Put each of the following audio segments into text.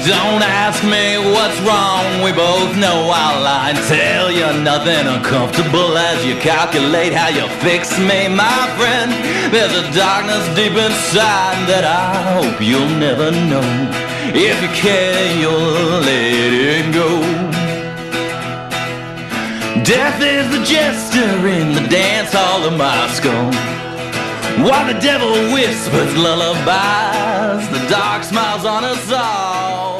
Don't ask me what's wrong, we both know I'll lie and tell you nothing uncomfortable as you calculate how you fix me, my friend. There's a darkness deep inside that I hope you'll never know. If you care, you'll let it go. Death is the jester in the dance hall of my skull. While the devil whispers lullabies, the dark smiles on us all.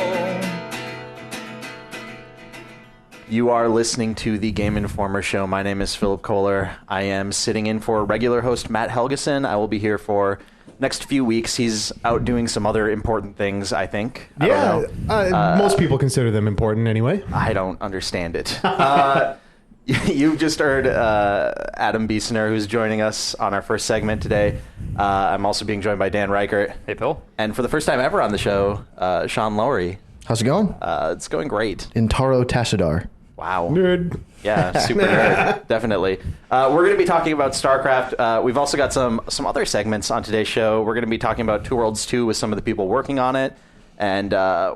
You are listening to the Game Informer Show. My name is Philip Kohler. I am sitting in for regular host Matt Helgeson. I will be here for next few weeks. He's out doing some other important things, I think. I don't know. Most people consider them important anyway. I don't understand it. You've just heard Adam Biesener, who's joining us on our first segment today. I'm also being joined by Dan Reichert. Hey, Phil. And for the first time ever on the show, Sean Lowry. How's it going? It's going great. Intaro Tassadar. Wow. Nerd. Yeah, super nerd. Definitely. We're going to be talking about StarCraft. We've also got some other segments on today's show. We're going to be talking about Two Worlds 2 with some of the people working on it. And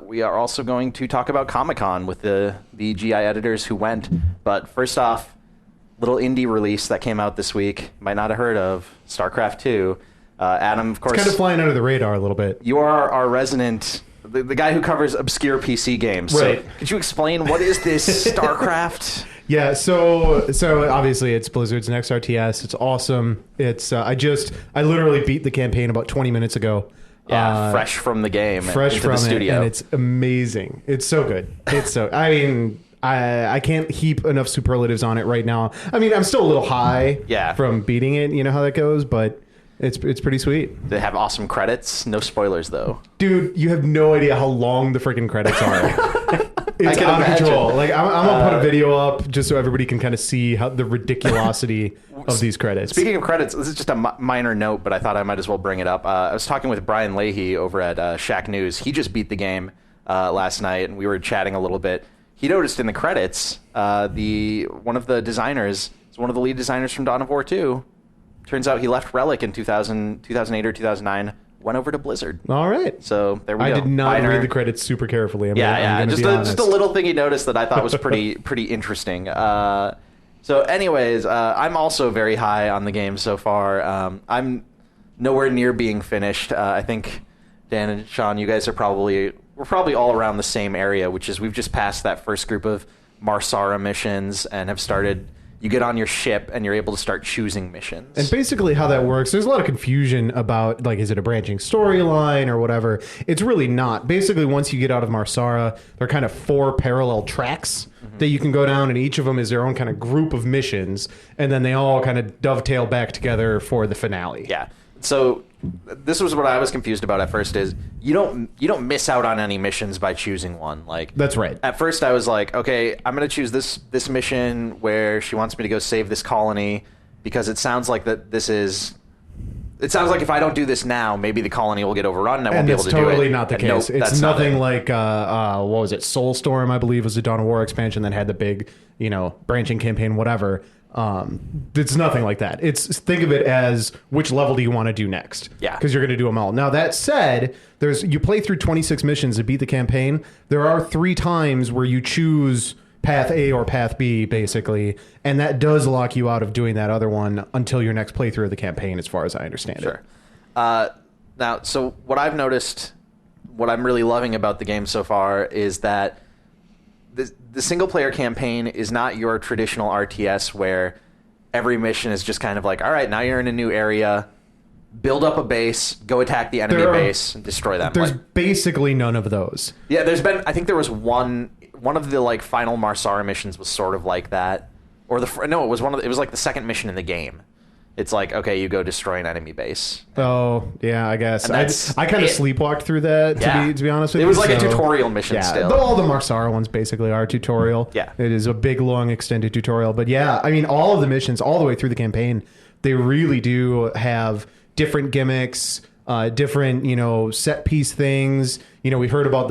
we are also going to talk about Comic-Con with the GI editors who went. But first off, little indie release that came out this week. Might not have heard of StarCraft 2. Adam, of course. It's kind of flying under the radar a little bit. You are our resident, the guy who covers obscure PC games. Right. So could you explain what is this StarCraft? Yeah, so obviously it's Blizzard's next RTS. It's awesome. It's I literally beat the campaign about 20 minutes ago. Yeah, fresh from the game. Fresh from the studio. it, and it's amazing. It's so good. I can't heap enough superlatives on it right now. I mean, I'm still a little high from beating it. You know how that goes, but it's pretty sweet. They have awesome credits. No spoilers, though. Dude, you have no idea how long the freaking credits are. It's can out of imagine. control. Like, I'm gonna put a video up just so everybody can kind of see how the ridiculosity of these credits. Speaking of credits, this is just a minor note, but I thought I might as well bring it up. I was talking with Brian Leahy over at Shack News. He just beat the game last night, and we were chatting a little bit. He noticed in the credits, one of the designers, one of the lead designers from Dawn of War 2. Turns out he left Relic in 2008 or 2009. Went over to Blizzard. All right. So there we go. I did not read the credits super carefully. I'm Just a little thing he noticed that I thought was pretty interesting. So anyways, I'm also very high on the game so far. I'm nowhere near being finished. I think Dan and Sean, you guys we're probably all around the same area, which is we've just passed that first group of Marsara missions and have started. You get on your ship and you're able to start choosing missions. And basically how that works, there's a lot of confusion about, like, is it a branching storyline or whatever? It's really not. Basically, once you get out of Marsara, there are kind of 4 parallel tracks that you can go down, and each of them is their own kind of group of missions, and then they all kind of dovetail back together for the finale. Yeah. So this was what I was confused about at first is you don't miss out on any missions by choosing one. Like, that's right. At first I was like, okay, I'm going to choose this mission where she wants me to go save this colony because it sounds like it sounds like if I don't do this now, maybe the colony will get overrun and I won't be able to do it. And it's totally not the case. Nope, it's nothing like, what was it? Soulstorm, I believe, was the Dawn of War expansion that had the big, branching campaign, whatever. It's nothing like that. Think of it as which level do you want to do next? Yeah. Because you're going to do them all. Now, that said, you play through 26 missions to beat the campaign. There are 3 times where you choose path A or path B, basically, and that does lock you out of doing that other one until your next playthrough of the campaign, as far as I understand it. Now, so what I've noticed, what I'm really loving about the game so far is that the single-player campaign is not your traditional RTS where every mission is just kind of like, all right, now you're in a new area, build up a base, go attack the enemy base, and destroy them. There's basically none of those. Yeah, I think there was one of the final Marsara missions was sort of like that. It was like the second mission in the game. It's like, okay, you go destroy an enemy base. Oh, yeah, I guess. I kind of sleepwalked through that, to be honest with you. It was like a tutorial mission still. All the Marsara ones basically are tutorial. Yeah. It is a big, long, extended tutorial. But yeah, I mean, all of the missions, all the way through the campaign, they really do have different gimmicks, different, set piece things. We heard about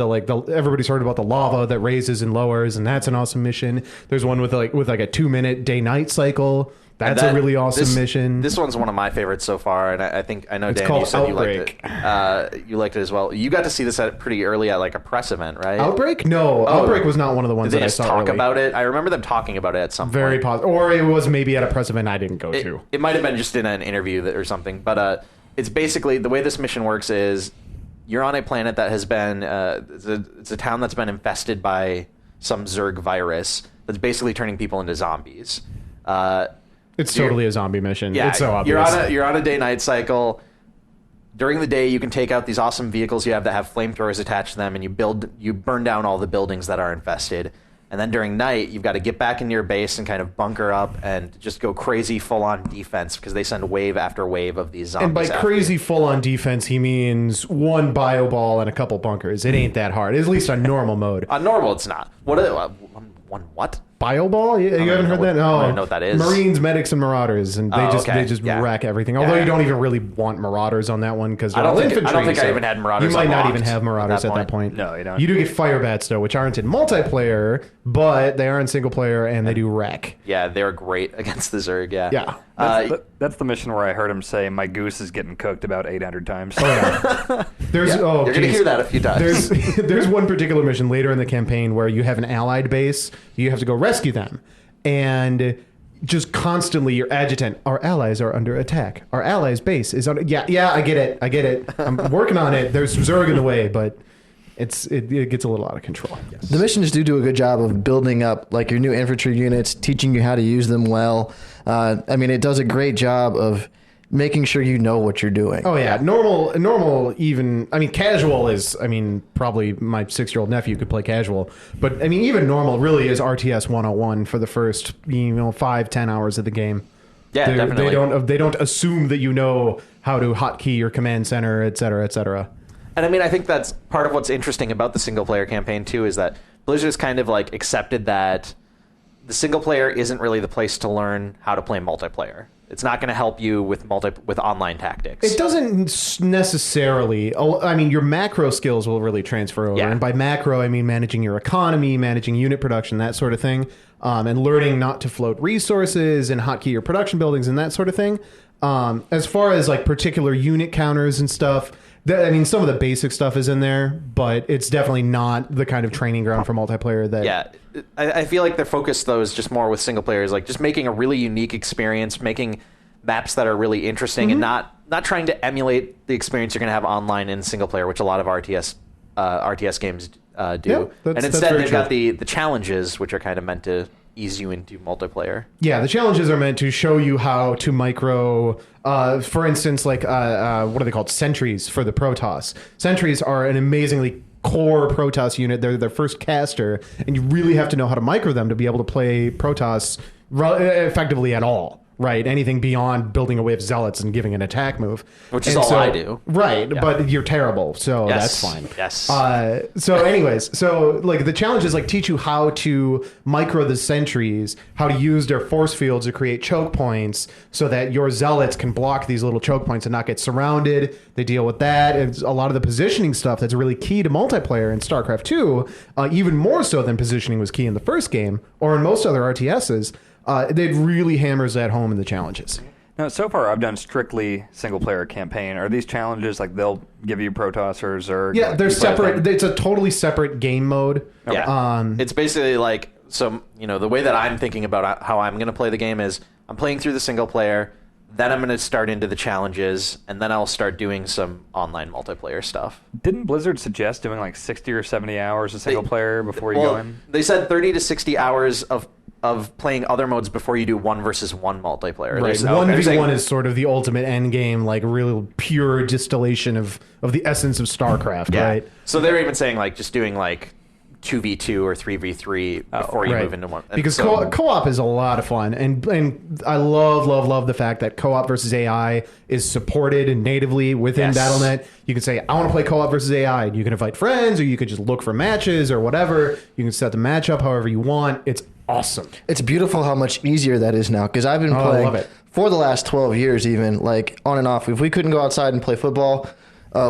everybody's heard about the lava that raises and lowers, and that's an awesome mission. There's one with a 2-minute day-night cycle. That's a really awesome mission. This one's one of my favorites so far, and I know, It's Dan, called you said Outbreak. you liked it. You liked it as well. You got to see this pretty early at like a press event, right? Outbreak? No, Outbreak was not one of the ones Did they that I just saw talk early. about it? I remember them talking about it at some Very point. positive. Or it was maybe at a press event I didn't go to. It might have been just in an interview or something, but it's basically the way this mission works is you're on a planet that has been it's a town that's been infested by some Zerg virus that's basically turning people into zombies. It's totally a zombie mission. Yeah, It's so obvious. You're on a day-night cycle. During the day, you can take out these awesome vehicles you have that have flamethrowers attached to them, and you burn down all the buildings that are infested. And then during night, you've got to get back into your base and kind of bunker up and just go crazy full-on defense because they send wave after wave of these zombies. And by after crazy you. full-on defense, he means one bio ball and a couple bunkers. It ain't that hard, at least on normal mode. On normal, it's not. One what? Bio ball? You haven't heard that? I No. don't even know what that is. Marines, medics, and marauders, and they just Yeah. wreck everything. Although Yeah. you don't even really want marauders on that one because I don't think I even had marauders You might not unlocked even have marauders at at that that point. No, you don't. You do get fire bats though, which aren't in multiplayer, but they are in single player, and they do wreck. Yeah, they're great against the Zerg. Yeah. Yeah. That's the mission where I heard him say, "My goose is getting cooked about 800 times." There's you're gonna hear that a few times. There's one particular mission later in the campaign where you have an allied base. You have to go rescue them, and just constantly your adjutant. Our allies are under attack. Our allies' base is under. Yeah. I get it. I'm working on it. There's Zerg in the way, but it gets a little out of control. Yes. The missions do a good job of building up like your new infantry units, teaching you how to use them well. It does a great job of making sure you know what you're doing. Oh yeah, normal. Even casual is. Probably my 6-year-old nephew could play casual, but even normal really is RTS 101 for the first 5-10 hours of the game. Yeah, definitely. They don't assume that you know how to hotkey your command center, et cetera, et cetera. And I think that's part of what's interesting about the single player campaign too, is that Blizzard's kind of like accepted that the single player isn't really the place to learn how to play multiplayer. It's not going to help you with online tactics. It doesn't necessarily. Your macro skills will really transfer over, and by macro I mean managing your economy, managing unit production, that sort of thing, and learning not to float resources and hotkey your production buildings and that sort of thing. As far as like particular unit counters and stuff. Some of the basic stuff is in there, but it's definitely not the kind of training ground for multiplayer that... Yeah, I feel like their focus, though, is just more with single players, like just making a really unique experience, making maps that are really interesting, and not trying to emulate the experience you're going to have online in single player, which a lot of RTS games do. Yeah, and that's instead, very they've got true. the challenges, which are kind of meant to ease you into multiplayer. Yeah, the challenges are meant to show you how to micro, for instance, like, what are they called? Sentries for the Protoss. Sentries are an amazingly core Protoss unit. They're their first caster, and you really have to know how to micro them to be able to play Protoss effectively at all. Right, anything beyond building a wave of zealots and giving an attack move. Which is all I do. Right, but you're terrible, so that's fine. Yes. Anyways, the challenges teach you how to micro the sentries, how to use their force fields to create choke points so that your zealots can block these little choke points and not get surrounded. They deal with that. It's a lot of the positioning stuff that's really key to multiplayer in StarCraft 2, even more so than positioning was key in the first game or in most other RTSs. It really hammers that home in the challenges. Now, so far I've done strictly single-player campaign. Are these challenges they'll give you Protoss or Zerg? Yeah, they're separate. It's a totally separate game mode. Yeah. It's basically the way that I'm thinking about how I'm going to play the game is I'm playing through the single player, then I'm going to start into the challenges, and then I'll start doing some online multiplayer stuff. Didn't Blizzard suggest doing 60 or 70 hours of single player before you go in? They said 30 to 60 hours of playing other modes before you do 1 versus 1 multiplayer. Right. 1v1 is sort of the ultimate end game, real pure distillation of the essence of StarCraft, right? So they're even saying just doing 2v2 or 3v3 before you move into one. And because co-op is a lot of fun, and I love the fact that co-op versus AI is supported natively within Battle.net. You can say, I want to play co-op versus AI, and you can invite friends, or you could just look for matches or whatever. You can set the match up however you want. It's awesome. It's beautiful how much easier that is now, because I've been playing I love it. for the last 12 years even, on and off. If we couldn't go outside and play football,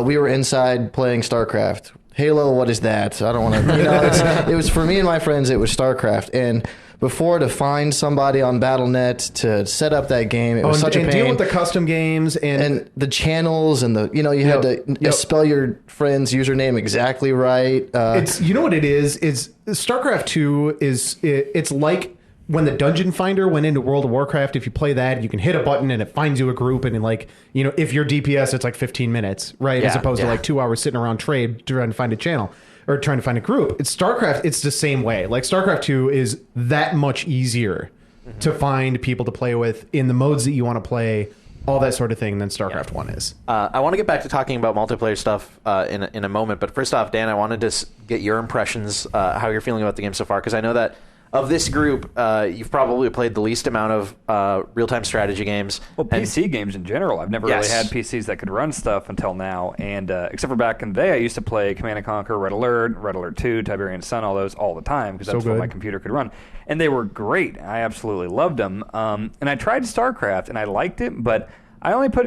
we were inside playing StarCraft. Halo, what is that? I don't want to, it was for me and my friends, it was StarCraft. And before, to find somebody on BattleNet to set up that game, it was such a pain. Deal with the custom games and the channels and you had to spell your friend's username exactly right. It's what it is StarCraft 2 it's like when the Dungeon Finder went into World of Warcraft. If you play that, you can hit a button and it finds you a group, and if you're DPS, it's like 15 minutes, right? As opposed to like 2 hours sitting around trade trying to find a channel or trying to find a group. It's StarCraft, it's the same way. Like StarCraft 2 is that much easier to find people to play with in the modes that you want to play, all that sort of thing, than StarCraft 1 is. I want to get back to talking about multiplayer stuff in a moment, but first off, Dan, I wanted to get your impressions, how you're feeling about the game so far, because I know that of this group, you've probably played the least amount of real-time strategy games. Well, PC games in general. I've never really had PCs that could run stuff until now, and except for back in the day, I used to play Command & Conquer, Red Alert 2, Tiberian Sun, all those all the time, because that's what my computer could run. And they were great. I absolutely loved them. And I tried StarCraft, and I liked it, but I only put,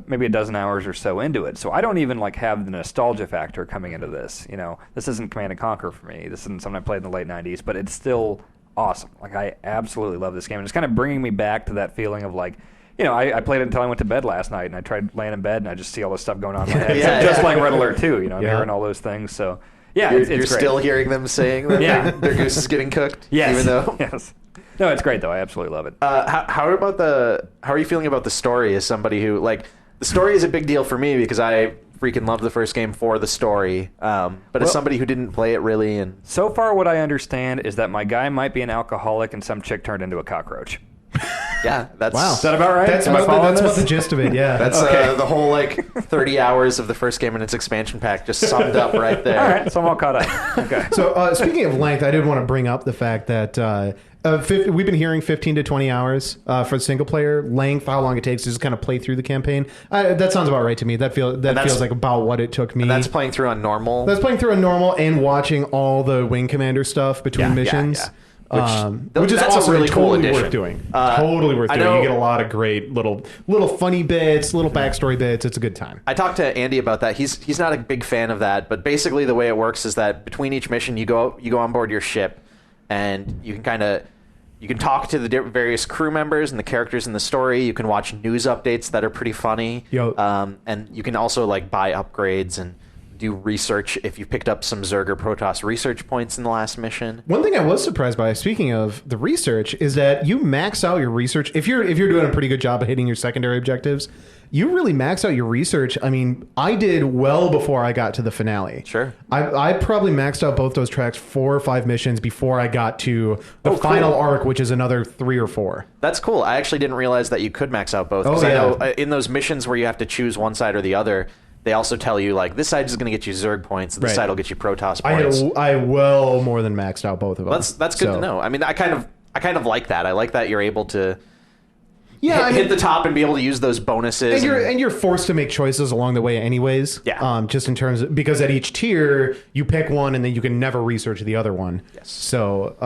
maybe a dozen hours or so into it. So I don't even have the nostalgia factor coming into this. This isn't Command & Conquer for me. This isn't something I played in the late 90s, but it's still awesome. I absolutely love this game. And it's kind of bringing me back to that feeling of I played it until I went to bed last night, and I tried laying in bed, and I just see all this stuff going on in my head. Just like Red Alert 2, I'm hearing all those things. So, yeah, it's you're great. Still hearing them saying that their goose is getting cooked? Yes. Even though... Yes. No, it's great though. I absolutely love it. How are you feeling about the story as somebody who the story is a big deal for me because I freaking loved the first game for the story. But as somebody who didn't play it really, and so far what I understand is that my guy might be an alcoholic and some chick turned into a cockroach. Yeah, that's wow. Is that about right? That's about the gist of it. Yeah, that's the whole 30 hours of the first game and its expansion pack just summed up right there. All right, so I'm all caught up. Okay. So speaking of length, I did want to bring up the fact that we've been hearing 15 to 20 hours for the single player length, how long it takes to just kind of play through the campaign. That sounds about right to me. That feels like about what it took me. And that's playing through on normal. That's playing through on normal and watching all the Wing Commander stuff between missions. Yeah. Which is that's also a really cool totally addition. worth doing. Totally worth doing. You get a lot of great little funny bits, little backstory bits. It's a good time. I talked to Andy about that. He's not a big fan of that, but basically the way it works is that between each mission, you go on board your ship, and you can talk to the various crew members and the characters in the story. You can watch news updates that are pretty funny. And you can also buy upgrades and do research if you picked up some Zerg or Protoss research points in the last mission. One thing I was surprised by, speaking of the research, is that you max out your research. If you're doing a pretty good job of hitting your secondary objectives, you really max out your research. I mean, I did well before I got to the finale. Sure. I probably maxed out both those tracks 4 or 5 missions before I got to the final arc, which is another 3 or 4. That's cool. I actually didn't realize that you could max out both. I know in those missions where you have to choose one side or the other, they also tell you this side is going to get you Zerg points, and this side will get you Protoss points. I well more than maxed out both of them. That's good to know. I mean, I kind of like that. I like that you're able to hit the top and be able to use those bonuses. And you're forced to make choices along the way anyways. Yeah. Just in terms of, because at each tier you pick one and then you can never research the other one. Yes. So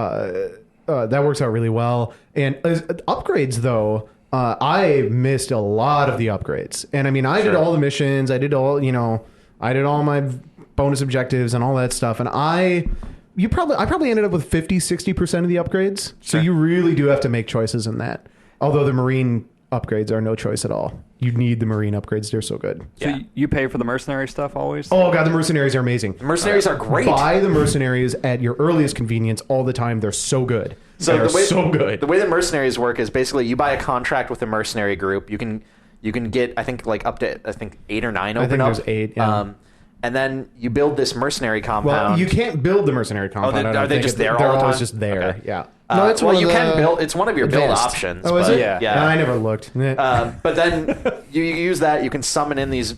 that works out really well. And upgrades though. I missed a lot of the upgrades, and I mean, I did all the missions, I did all my bonus objectives and all that stuff, and I probably ended up with 50-60% of the upgrades. So you really do have to make choices in that. Although the Marine upgrades are no choice at all. You need the Marine upgrades; they're so good. So you pay for the mercenary stuff always? Oh god, the mercenaries are amazing. The mercenaries are great. Buy the mercenaries at your earliest convenience all the time. They're so good. So so good. The way the mercenaries work is basically you buy a contract with a mercenary group. You can get up to 8 or 9 open up. I think there's 8. Yeah. And then you build this mercenary compound. Well, you can't build the mercenary compound. Are they just there all the time? They're always just there. Okay. Yeah. No, it's you can build. It's one of your build options. Oh, is it? Yeah. No, I never looked. But then you use that. You can summon in these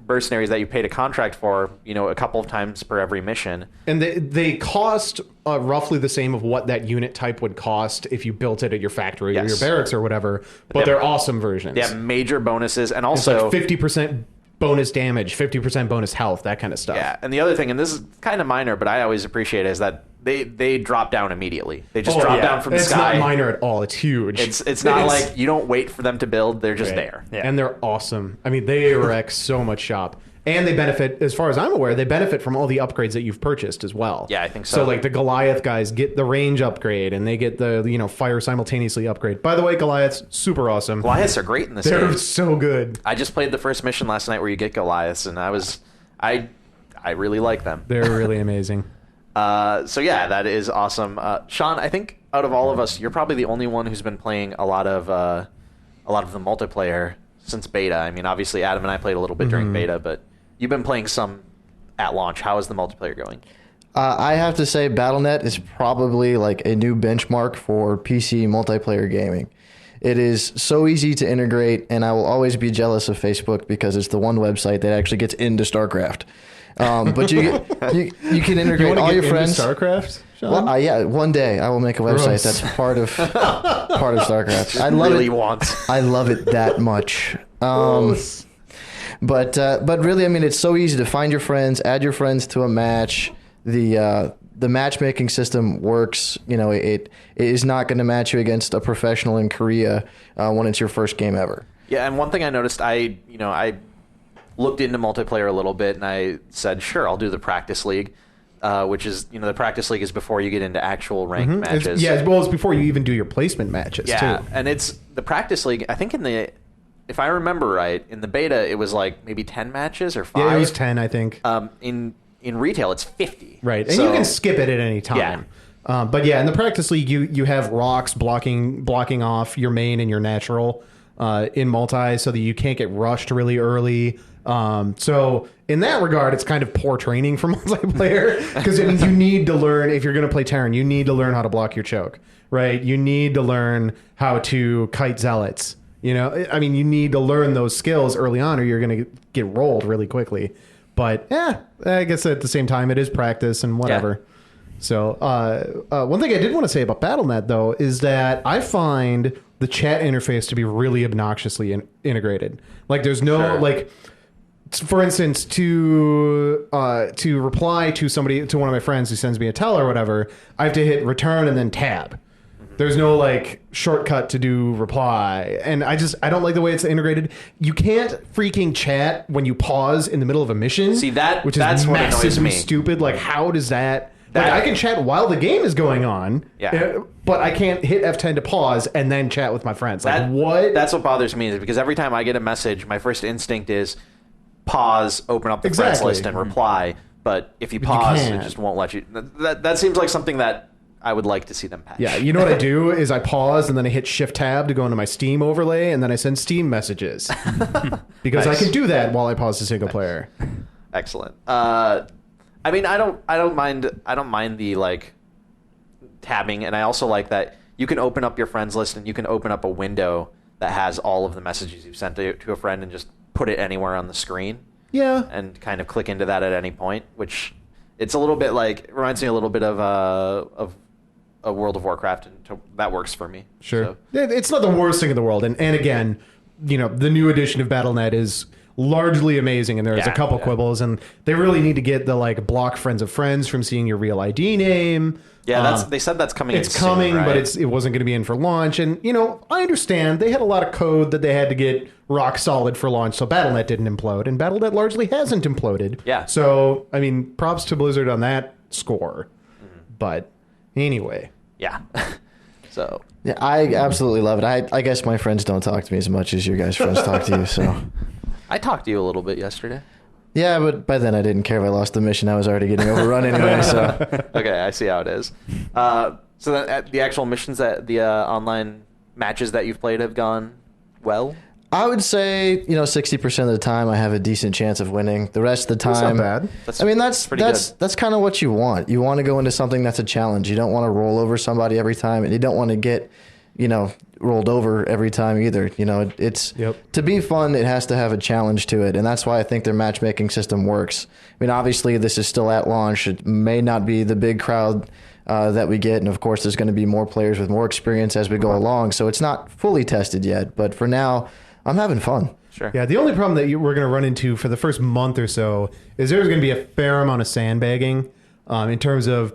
mercenaries that you paid a contract for, a couple of times per every mission. And they cost roughly the same of what that unit type would cost if you built it at your factory or your barracks or whatever. But they're awesome versions. They have major bonuses, and also it's 50% bonus damage, 50% bonus health, that kind of stuff. Yeah, and the other thing, and this is kind of minor, but I always appreciate it, is that they drop down immediately. They just drop down from the sky. It's not minor at all. It's huge. It's not like you don't wait for them to build. They're just there. Yeah. And they're awesome. I mean, they wreck so much shop. And they benefit, as far as I'm aware, they benefit from all the upgrades that you've purchased as well. Yeah, I think so. So, like, the Goliath guys get the range upgrade, and they get the, fire simultaneously upgrade. By the way, Goliaths, super awesome. Goliaths are great in this game. They're so good. I just played the first mission last night where you get Goliaths, and I really like them. They're really amazing. So, yeah, that is awesome. Sean, I think out of all of us, you're probably the only one who's been playing a lot of the multiplayer since beta. I mean, obviously, Adam and I played a little bit during beta, but you've been playing some at launch. How is the multiplayer going? I have to say Battle.net is probably like a new benchmark for PC multiplayer gaming. It is so easy to integrate, and I will always be jealous of Facebook because it's the one website that actually gets into StarCraft. But you can integrate all your friends. StarCraft? Well, yeah, one day I will make a website that's part of StarCraft. I love really it. Want. I love it that much. But really, I mean, it's so easy to find your friends, add your friends to a match. The matchmaking system works. It is not going to match you against a professional in Korea when it's your first game ever. Yeah, and one thing I noticed, I looked into multiplayer a little bit, and I said, sure, I'll do the practice league, which is, the practice league is before you get into actual ranked matches. It's before you even do your placement matches, too. And it's the practice league, I think if I remember right, in the beta, it was like maybe 10 matches or 5. Yeah, it was 10, I think. In retail, it's 50. Right, and you can skip it at any time. Yeah. But yeah, in the practice league, you have rocks blocking off your main and your natural in multi so that you can't get rushed really early. So in that regard, it's kind of poor training for multiplayer because it means you need to learn, if you're going to play Terran, you need to learn how to block your choke, right? You need to learn how to kite zealots. I mean, you need to learn those skills early on or you're going to get rolled really quickly. But, I guess at the same time, it is practice and whatever. Yeah. So, one thing I did want to say about Battle.net, though, is that I find the chat interface to be really obnoxiously integrated. Like, there's no, for instance, to reply to one of my friends who sends me a tell or whatever, I have to hit return and then tab. There's no shortcut to do reply, and I don't like the way it's integrated. You can't freaking chat when you pause in the middle of a mission. See that? Which is that's what annoys massively me. stupid. Like, how does that? I can chat while the game is going on. Yeah. But I can't hit F10 to pause and then chat with my friends. What? That's what bothers me, is because every time I get a message, my first instinct is pause, open up the friends list, and reply. But if you pause, it just won't let you. That seems like something that I would like to see them patch. Yeah, you know what I do is I pause and then I hit Shift Tab to go into my Steam overlay and then I send Steam messages because I can do that while I pause the single player. Excellent. I mean, I don't mind the tabbing, and I also like that you can open up your friends list and you can open up a window that has all of the messages you've sent to a friend and just put it anywhere on the screen. Yeah, and kind of click into that at any point, which it's a little bit reminds me a little bit of a World of Warcraft, and that works for me. Sure. So. It's not the worst thing in the world. And again, the new edition of Battle.net is largely amazing, and there's a couple quibbles, and they really need to get the block friends of friends from seeing your real ID name. Yeah, they said that's coming. It's coming, soon, right? But it wasn't going to be in for launch. And I understand they had a lot of code that they had to get rock solid for launch, so Battle.net didn't implode, and Battle.net largely hasn't imploded. Yeah. So I mean, props to Blizzard on that score. But anyway. Yeah. So. Yeah, I absolutely love it. I guess my friends don't talk to me as much as your guys' friends talk to you. So. I talked to you a little bit yesterday. Yeah, but by then I didn't care if I lost the mission. I was already getting overrun anyway. So. Okay, I see how it is. So the actual missions, that the online matches that you've played have gone well? I would say 60% of the time I have a decent chance of winning. The rest of the time, that's not bad. That's kind of what you want. You want to go into something that's a challenge. You don't want to roll over somebody every time, and you don't want to get rolled over every time either. To be fun, it has to have a challenge to it, and that's why I think their matchmaking system works. I mean, obviously this is still at launch. It may not be the big crowd that we get, and of course there's going to be more players with more experience as we go along, so it's not fully tested yet, but for now I'm having fun. Sure. Yeah, the only problem that we're going to run into for the first month or so is there's going to be a fair amount of sandbagging in terms of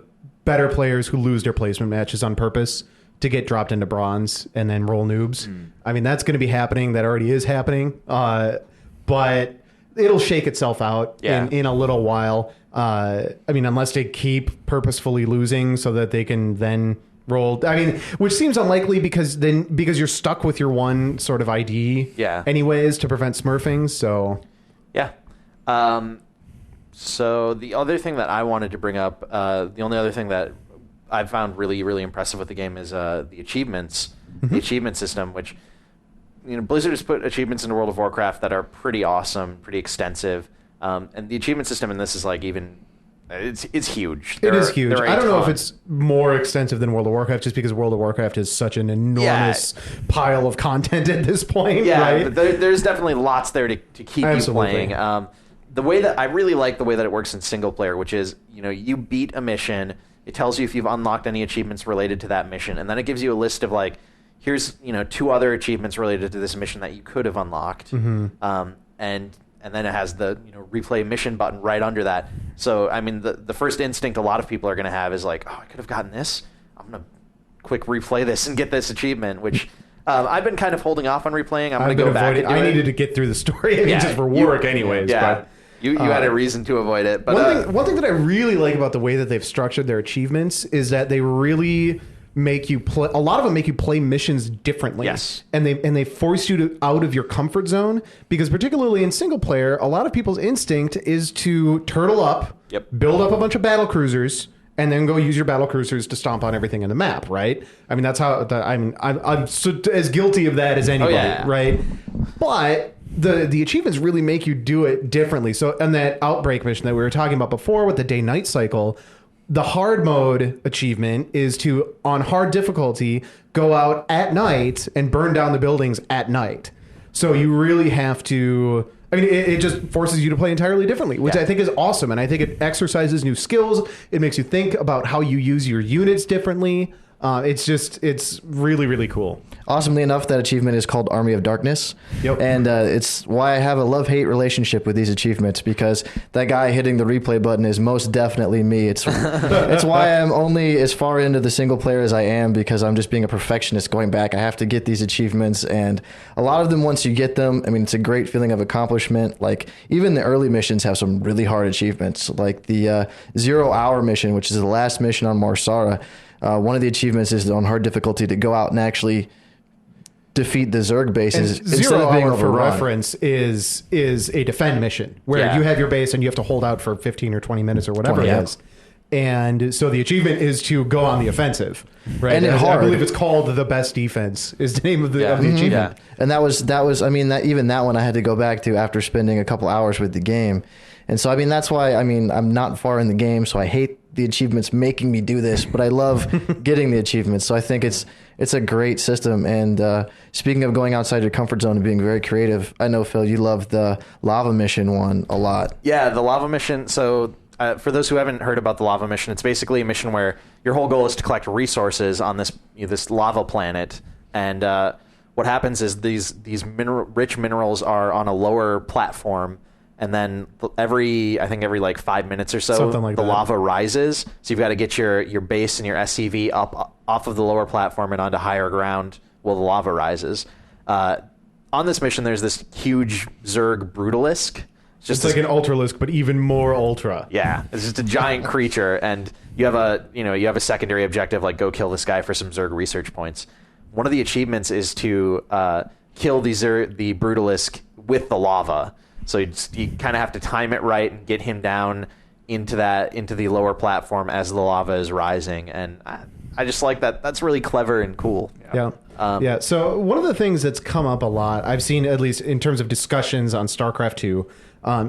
better players who lose their placement matches on purpose to get dropped into bronze and then roll noobs. I mean, that's going to be happening. That already is happening. But it'll shake itself out in a little while. I mean, unless they keep purposefully losing so that they can then roll. I mean, which seems unlikely because you're stuck with your one sort of ID anyways to prevent smurfing. So yeah. So the other thing that I wanted to bring up, the only other thing that I found really, really impressive with the game is the achievements, the achievement system, which, you know, Blizzard has put achievements into World of Warcraft that are pretty awesome, pretty extensive. And the achievement system in this is like it's huge. It is huge. I don't know if it's more extensive than World of Warcraft just because World of Warcraft is such an enormous pile of content at this point. Yeah, right? But there's definitely lots there to keep you playing. The way that I really like the way that it works in single player, which is, you know, you beat a mission, it tells you if you've unlocked any achievements related to that mission, and then it gives you a list of like, here's, you know, 2 other achievements related to this mission that you could have unlocked, and then it has the, you know, replay mission button right under that. So I mean, the first instinct a lot of people are going to have is like, oh, I could have gotten this. I'm going to quick replay this and get this achievement, which. I've been kind of holding off on replaying. I'm going to go back and do I needed to get through the story. I mean, just for work anyways. Yeah. But, you had a reason to avoid it. But one thing that I really like about the way that they've structured their achievements is that they really make you play. A lot of them make you play missions differently. Yes, and they force you out of your comfort zone, because particularly in single player, a lot of people's instinct is to turtle up, build up a bunch of battle cruisers, and then go use your battle cruisers to stomp on everything in the map, right? I mean, that's how. I'm so, as guilty of that as anybody, right? But the achievements really make you do it differently. So, in that Outbreak mission that we were talking about before with the day-night cycle, the hard mode achievement is to, on hard difficulty, go out at night and burn down the buildings at night. So you really have to. I mean, it just forces you to play entirely differently, which I think is awesome. And I think it exercises new skills. It makes you think about how you use your units differently. It's really, really cool. Awesomely enough, that achievement is called Army of Darkness. Yep. And it's why I have a love-hate relationship with these achievements, because that guy hitting the replay button is most definitely me. It's why I'm only as far into the single player as I am, because I'm just being a perfectionist going back. I have to get these achievements, and a lot of them, once you get them, I mean, it's a great feeling of accomplishment. Like, even the early missions have some really hard achievements, like the 0 hour mission, which is the last mission on Marsara. One of the achievements is on hard difficulty to go out and actually defeat the Zerg bases. And 0 hour, for reference, is a defend mission where you have your base and you have to hold out for 15 or 20 minutes or whatever it is. And so the achievement is to go on the offensive, right? And I believe it's called the best defense is the name of the achievement. Yeah. And that was I mean, even that one I had to go back to after spending a couple hours with the game. And so, I mean, that's why, I mean, I'm not far in the game, so I hate the achievements making me do this, but I love getting the achievements. So I think it's a great system. And speaking of going outside your comfort zone and being very creative, I know, Phil, you love the lava mission one a lot. Yeah, the lava mission. So for those who haven't heard about the lava mission, it's basically a mission where your whole goal is to collect resources on this lava planet. And what happens is these rich minerals are on a lower platform. And then every like 5 minutes or so, the lava rises. So you've got to get your base and your SCV up off of the lower platform and onto higher ground while the lava rises. On this mission, there's this huge Zerg Brutalisk. It's like an Ultralisk, but even more ultra. Yeah, it's just a giant creature, and you have a secondary objective, like go kill this guy for some Zerg research points. One of the achievements is to kill the Brutalisk with the lava. So you kind of have to time it right and get him down into the lower platform as the lava is rising. And I just like that. That's really clever and cool. Yeah. So one of the things that's come up a lot, I've seen at least in terms of discussions on StarCraft 2,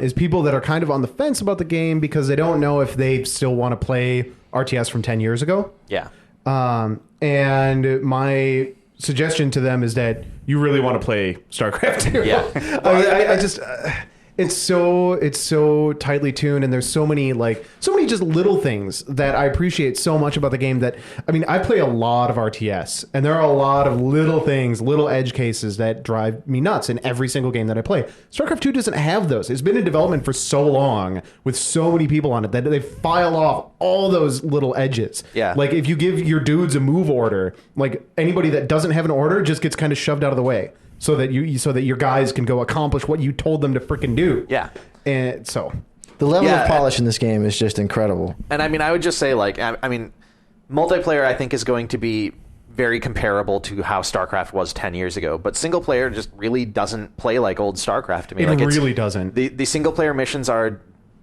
is people that are kind of on the fence about the game because they don't know if they still want to play RTS from 10 years ago. Yeah. And my suggestion to them is that you really want to play StarCraft 2. Yeah. I just it's so tightly tuned, and there's so many just little things that I appreciate so much about the game. That I mean, I play a lot of RTS, and there are a lot of little things, little edge cases that drive me nuts in every single game that I play. StarCraft 2 doesn't have those. It's been in development for so long with so many people on it that they file off all those little edges. Yeah. Like if you give your dudes a move order, like anybody that doesn't have an order just gets kind of shoved out of the way so that your guys can go accomplish what you told them to freaking do. Yeah. And so the level of polish in this game is just incredible. And I mean, I would just say, like, I mean, multiplayer I think is going to be very comparable to how StarCraft was 10 years ago, but single player just really doesn't play like old StarCraft to me. It really doesn't. The single player missions are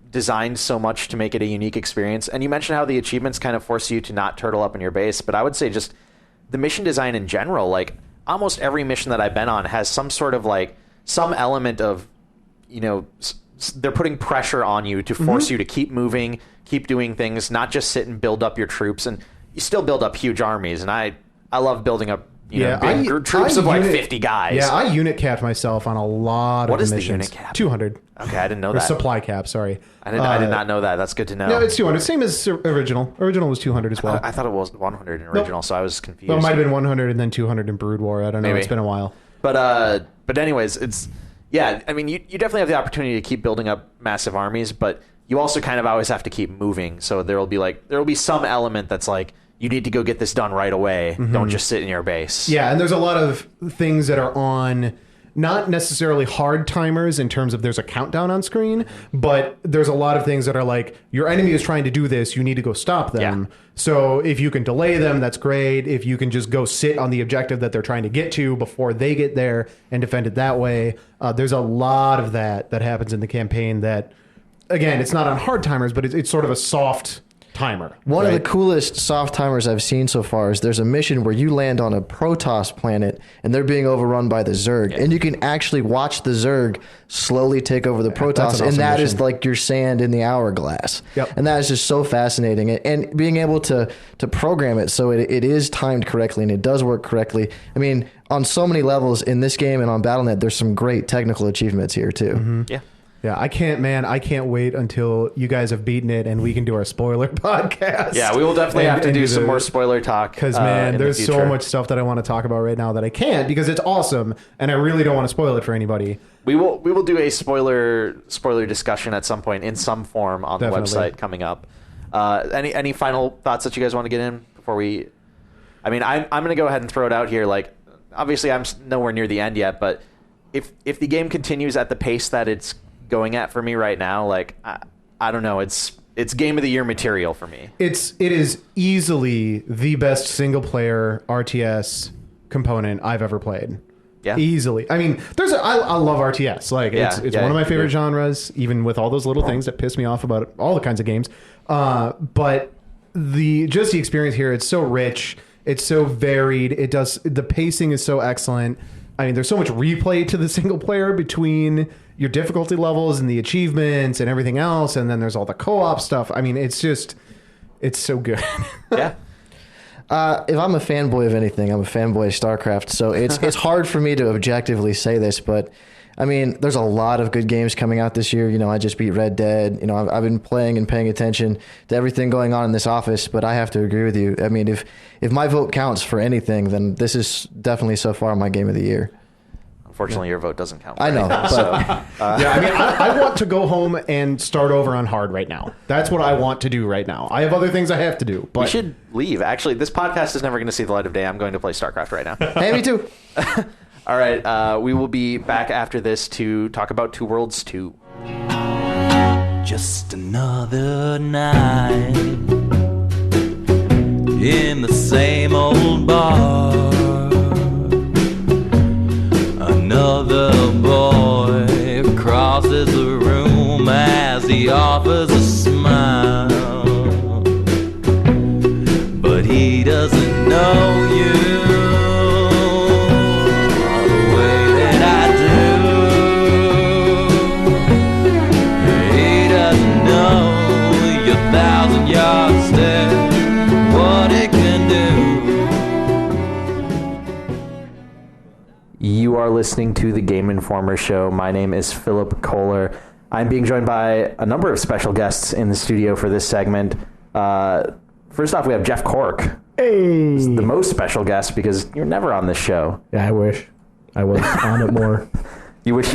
designed so much to make it a unique experience. And you mentioned how the achievements kind of force you to not turtle up in your base, but I would say just the mission design in general, like almost every mission that I've been on has some sort of like some element of, you know, they're putting pressure on you to force you to keep moving, keep doing things, not just sit and build up your troops. And you still build up huge armies. And I love building up big troops of like 50 guys. Yeah, I unit capped myself on a lot of missions. What is the unit cap? 200. Okay, I didn't know or that. Supply cap, sorry. I did not know that. That's good to know. No, it's 200. Same as original. Original was 200 as well. I thought it was 100 in original, so I was confused. Well, it might have been 100 and then 200 in Brood War. I don't know. Maybe. It's been a while. But anyways, it's... Yeah, I mean, you definitely have the opportunity to keep building up massive armies, but you also kind of always have to keep moving. So there will be some element that's like, you need to go get this done right away. Don't just sit in your base. Yeah, and there's a lot of things that are on, not necessarily hard timers in terms of there's a countdown on screen, but there's a lot of things that are like, your enemy is trying to do this, you need to go stop them. Yeah. So if you can delay them, that's great. If you can just go sit on the objective that they're trying to get to before they get there and defend it that way, there's a lot of that happens in the campaign that, again, it's not on hard timers, but it's sort of a soft timer. One of the coolest soft timers I've seen so far is there's a mission where you land on a Protoss planet and they're being overrun by the Zerg, and you can actually watch the Zerg slowly take over the Protoss, and that is like your sand in the hourglass. Yep. And that is just so fascinating, and being able to program it so it is timed correctly and it does work correctly. I mean, on so many levels in this game and on Battle.net, there's some great technical achievements here too. Yeah. Yeah, I can't wait until you guys have beaten it and we can do our spoiler podcast. Yeah, we will definitely have to do some more spoiler talk. Because, man, there's so much stuff that I want to talk about right now that I can't because it's awesome and I really don't want to spoil it for anybody. We will do a spoiler discussion at some point in some form on the website coming up. Any final thoughts that you guys want to get in before we... I mean, I'm going to go ahead and throw it out here. Like, obviously, I'm nowhere near the end yet, but if the game continues at the pace that it's going at for me right now, like I don't know, it's game of the year material for me. It is easily the best single player RTS component I've ever played. Yeah, easily. I mean, I love RTS. Like it's one of my favorite genres, even with all those little things that piss me off about all the kinds of games. But the experience here, it's so rich, it's so varied. The pacing is so excellent. I mean, there's so much replay to the single player between your difficulty levels and the achievements and everything else, and then there's all the co-op stuff. I mean, it's so good. Yeah. If I'm a fanboy of anything, I'm a fanboy of StarCraft. So it's hard for me to objectively say this, but I mean, there's a lot of good games coming out this year. You know, I just beat Red Dead. You know, I've been playing and paying attention to everything going on in this office, but I have to agree with you. I mean, if my vote counts for anything, then this is definitely so far my game of the year. Unfortunately, your vote doesn't count. I know. But yeah, I mean, I want to go home and start over on hard right now. That's what I want to do right now. I have other things I have to do. But we should leave. Actually, this podcast is never going to see the light of day. I'm going to play StarCraft right now. Hey, me too. All right, we will be back after this to talk about Two Worlds 2. Just another night in the same old bar. Another boy crosses the room as he offers a smile, but he doesn't know you the way that I do. He doesn't know your 1,000-yard stare, what it can do. You are listening to the Game Informer Show. My name is Philip Kohler. I'm being joined by a number of special guests in the studio for this segment. First off, we have Jeff Cork. Hey! He's the most special guest because you're never on this show. Yeah, I wish I was on it more. You wish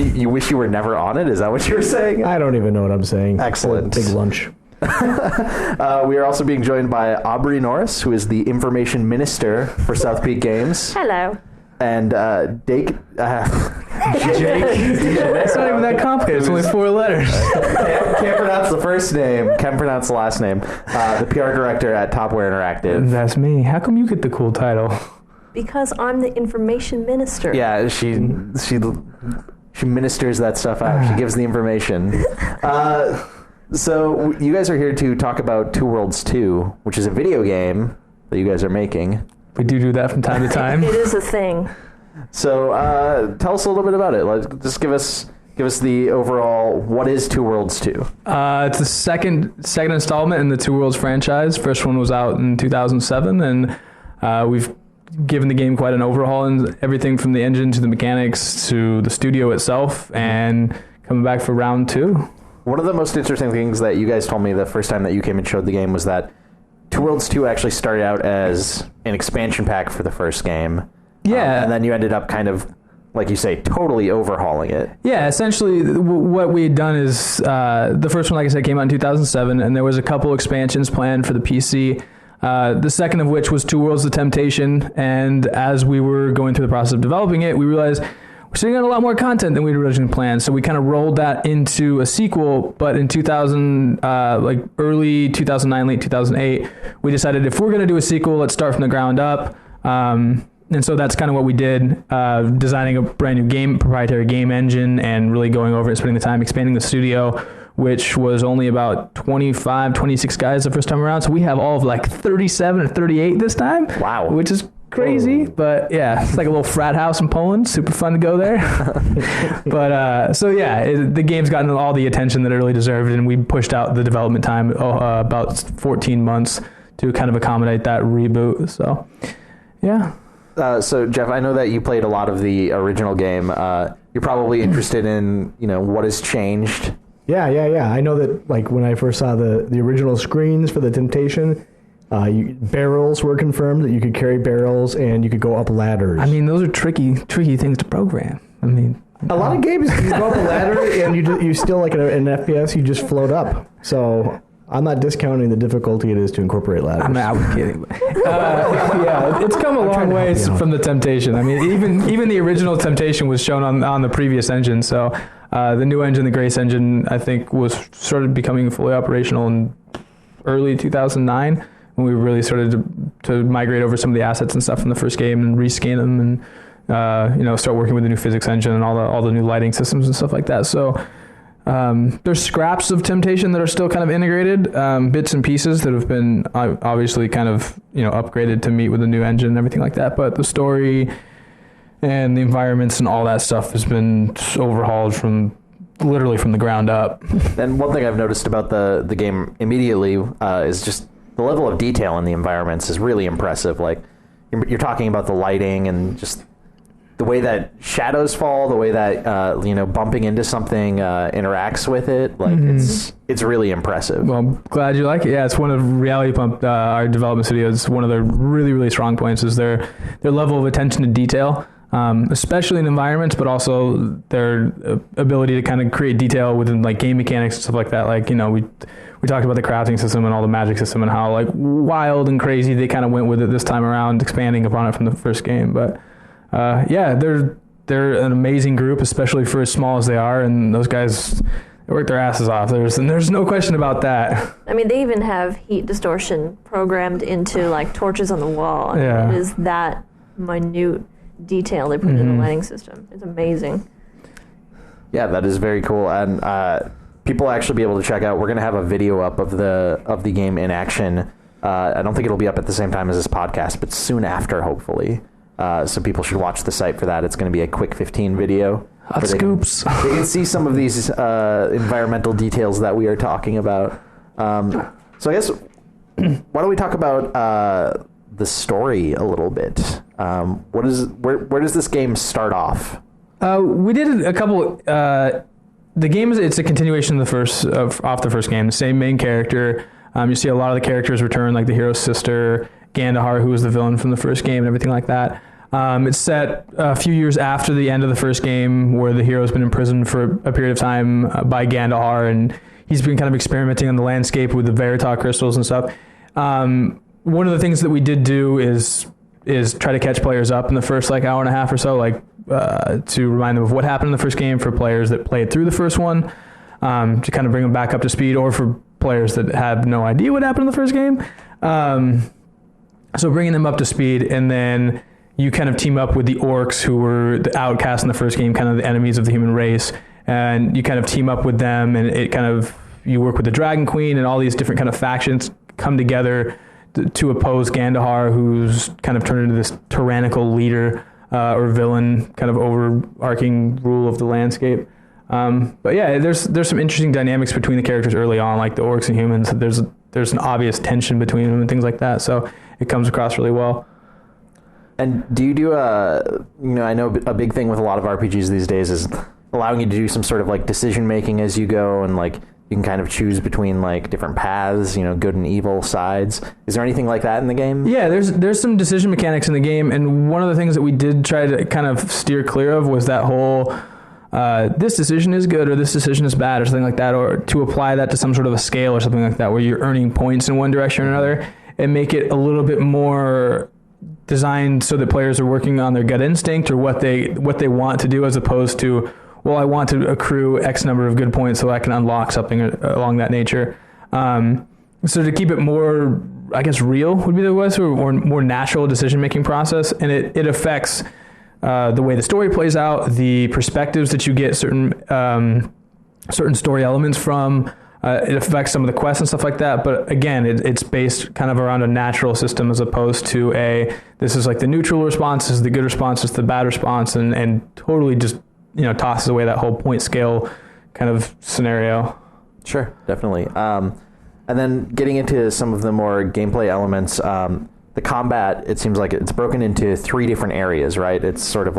you were never on it? Is that what you were saying? I don't even know what I'm saying. Excellent. Big lunch. We are also being joined by Aubrey Norris, who is the information minister for South Peak Games. Hello. And Jake. Jake. It's not even that complicated. It's only 4 letters. Can't pronounce the first name. Can pronounce the last name. The PR director at Topware Interactive. That's me. How come you get the cool title? Because I'm the information minister. Yeah, she ministers that stuff out. She gives the information. So you guys are here to talk about Two Worlds 2, which is a video game that you guys are making. We do that from time to time. It is a thing. So tell us a little bit about it. Just give us the overall. What is Two Worlds 2? It's the second installment in the Two Worlds franchise. First one was out in 2007, and we've given the game quite an overhaul and everything from the engine to the mechanics to the studio itself, and coming back for round 2. One of the most interesting things that you guys told me the first time that you came and showed the game was that Two Worlds 2 actually started out as an expansion pack for the first game. Yeah. And then you ended up kind of, like you say, totally overhauling it. Yeah, essentially what we had done is the first one, like I said, came out in 2007, and there was a couple expansions planned for the PC. The second of which was Two Worlds: The Temptation, and as we were going through the process of developing it, we realized we're sitting on a lot more content than we'd originally planned, so we kind of rolled that into a sequel. But in early 2009, late 2008, we decided if we're going to do a sequel, let's start from the ground up. And so that's kind of what we did, designing a brand new proprietary game engine, and really going over it, spending the time expanding the studio, which was only about 25, 26 guys the first time around. So we have all of like 37 or 38 this time. Wow. Which is crazy, but yeah, it's like a little frat house in Poland. Super fun to go there. But so yeah, the game's gotten all the attention that it really deserved, and we pushed out the development time about 14 months to kind of accommodate that reboot. So yeah. So Jeff, I know that you played a lot of the original game. You're probably interested in, what has changed. Yeah. I know that, like, when I first saw the original screens for the Temptation, barrels were confirmed, that you could carry barrels and you could go up ladders. I mean, those are tricky things to program. I mean, a lot of games, you go up a ladder and you still, like in an FPS, you just float up. So I'm not discounting the difficulty it is to incorporate ladders. I was kidding. Yeah, it's come a long ways from the Temptation. I mean, even the original Temptation was shown on the previous engine. So the new engine, the Grace engine, I think was sort of becoming fully operational in early 2009, when we really started to migrate over some of the assets and stuff from the first game and rescan them, and start working with the new physics engine and all the new lighting systems and stuff like that. So there's scraps of Temptation that are still kind of integrated, bits and pieces that have been obviously kind of upgraded to meet with the new engine and everything like that. But the story and the environments and all that stuff has been overhauled literally from the ground up. And one thing I've noticed about the game immediately is just the level of detail in the environments is really impressive. Like, you're talking about the lighting and just the way that shadows fall, the way that bumping into something interacts with it. Like, it's really impressive. Well, I'm glad you like it. Yeah, it's one of Reality Pump, our development studios. One of their really, really strong points is their level of attention to detail, especially in environments, but also their ability to kind of create detail within like game mechanics and stuff like that. Like, we talked about the crafting system and all the magic system and how like wild and crazy they kind of went with it this time around, expanding upon it from the first game. But yeah, they're an amazing group, especially for as small as they are, and those guys, they work their asses off. There's no question about that. I mean, they even have heat distortion programmed into like torches on the wall. Yeah. It is that minute detail they put in the lighting system. It's amazing. Yeah, that is very cool, and people will actually be able to check out. We're going to have a video up of the game in action. I don't think it'll be up at the same time as this podcast, but soon after, hopefully. So people should watch the site for that. It's going to be a quick 15 video. Hot scoops. They can see some of these environmental details that we are talking about. So I guess, why don't we talk about the story a little bit? Where does this game start off? We did a couple the game it's a continuation of off the first game. The same main character. You see a lot of the characters return, like the hero's sister, Gandahar, who was the villain from the first game, and everything like that. It's set a few years after the end of the first game, where the hero's been imprisoned for a period of time by Gandahar, and he's been kind of experimenting on the landscape with the Veritas crystals and stuff. One of the things that we did do is try to catch players up in the first hour and a half or so, to remind them of what happened in the first game for players that played through the first one, to kind of bring them back up to speed, or for players that have no idea what happened in the first game. So bringing them up to speed, and then you kind of team up with the orcs, who were the outcasts in the first game, kind of the enemies of the human race, and you kind of team up with them, and you work with the Dragon Queen, and all these different kind of factions come together to oppose Gandahar, who's kind of turned into this tyrannical leader or villain, kind of overarching rule of the landscape. But yeah, there's some interesting dynamics between the characters early on, like the orcs and humans. There's an obvious tension between them and things like that, so it comes across really well. And do you do I know a big thing with a lot of RPGs these days is allowing you to do some sort of decision making as you go, and you can kind of choose between different paths, good and evil sides. Is there anything like that in the game? Yeah, there's some decision mechanics in the game, and one of the things that we did try to kind of steer clear of was that whole this decision is good or this decision is bad or something like that, or to apply that to some sort of a scale or something like that, where you're earning points in one direction or another, and make it a little bit more designed so that players are working on their gut instinct or what they want to do, as opposed to, well, I want to accrue X number of good points so I can unlock something along that nature. So to keep it more, I guess, real would be the way, or more natural decision-making process, and it affects the way the story plays out, the perspectives that you get certain story elements from. It affects some of the quests and stuff like that, but again, it's based kind of around a natural system, as opposed to this is the neutral response, this is the good response, this is the bad response, and totally just tosses away that whole point scale kind of scenario. Sure, definitely. And then getting into some of the more gameplay elements, the combat, it seems like it's broken into 3 different areas, right? It's sort of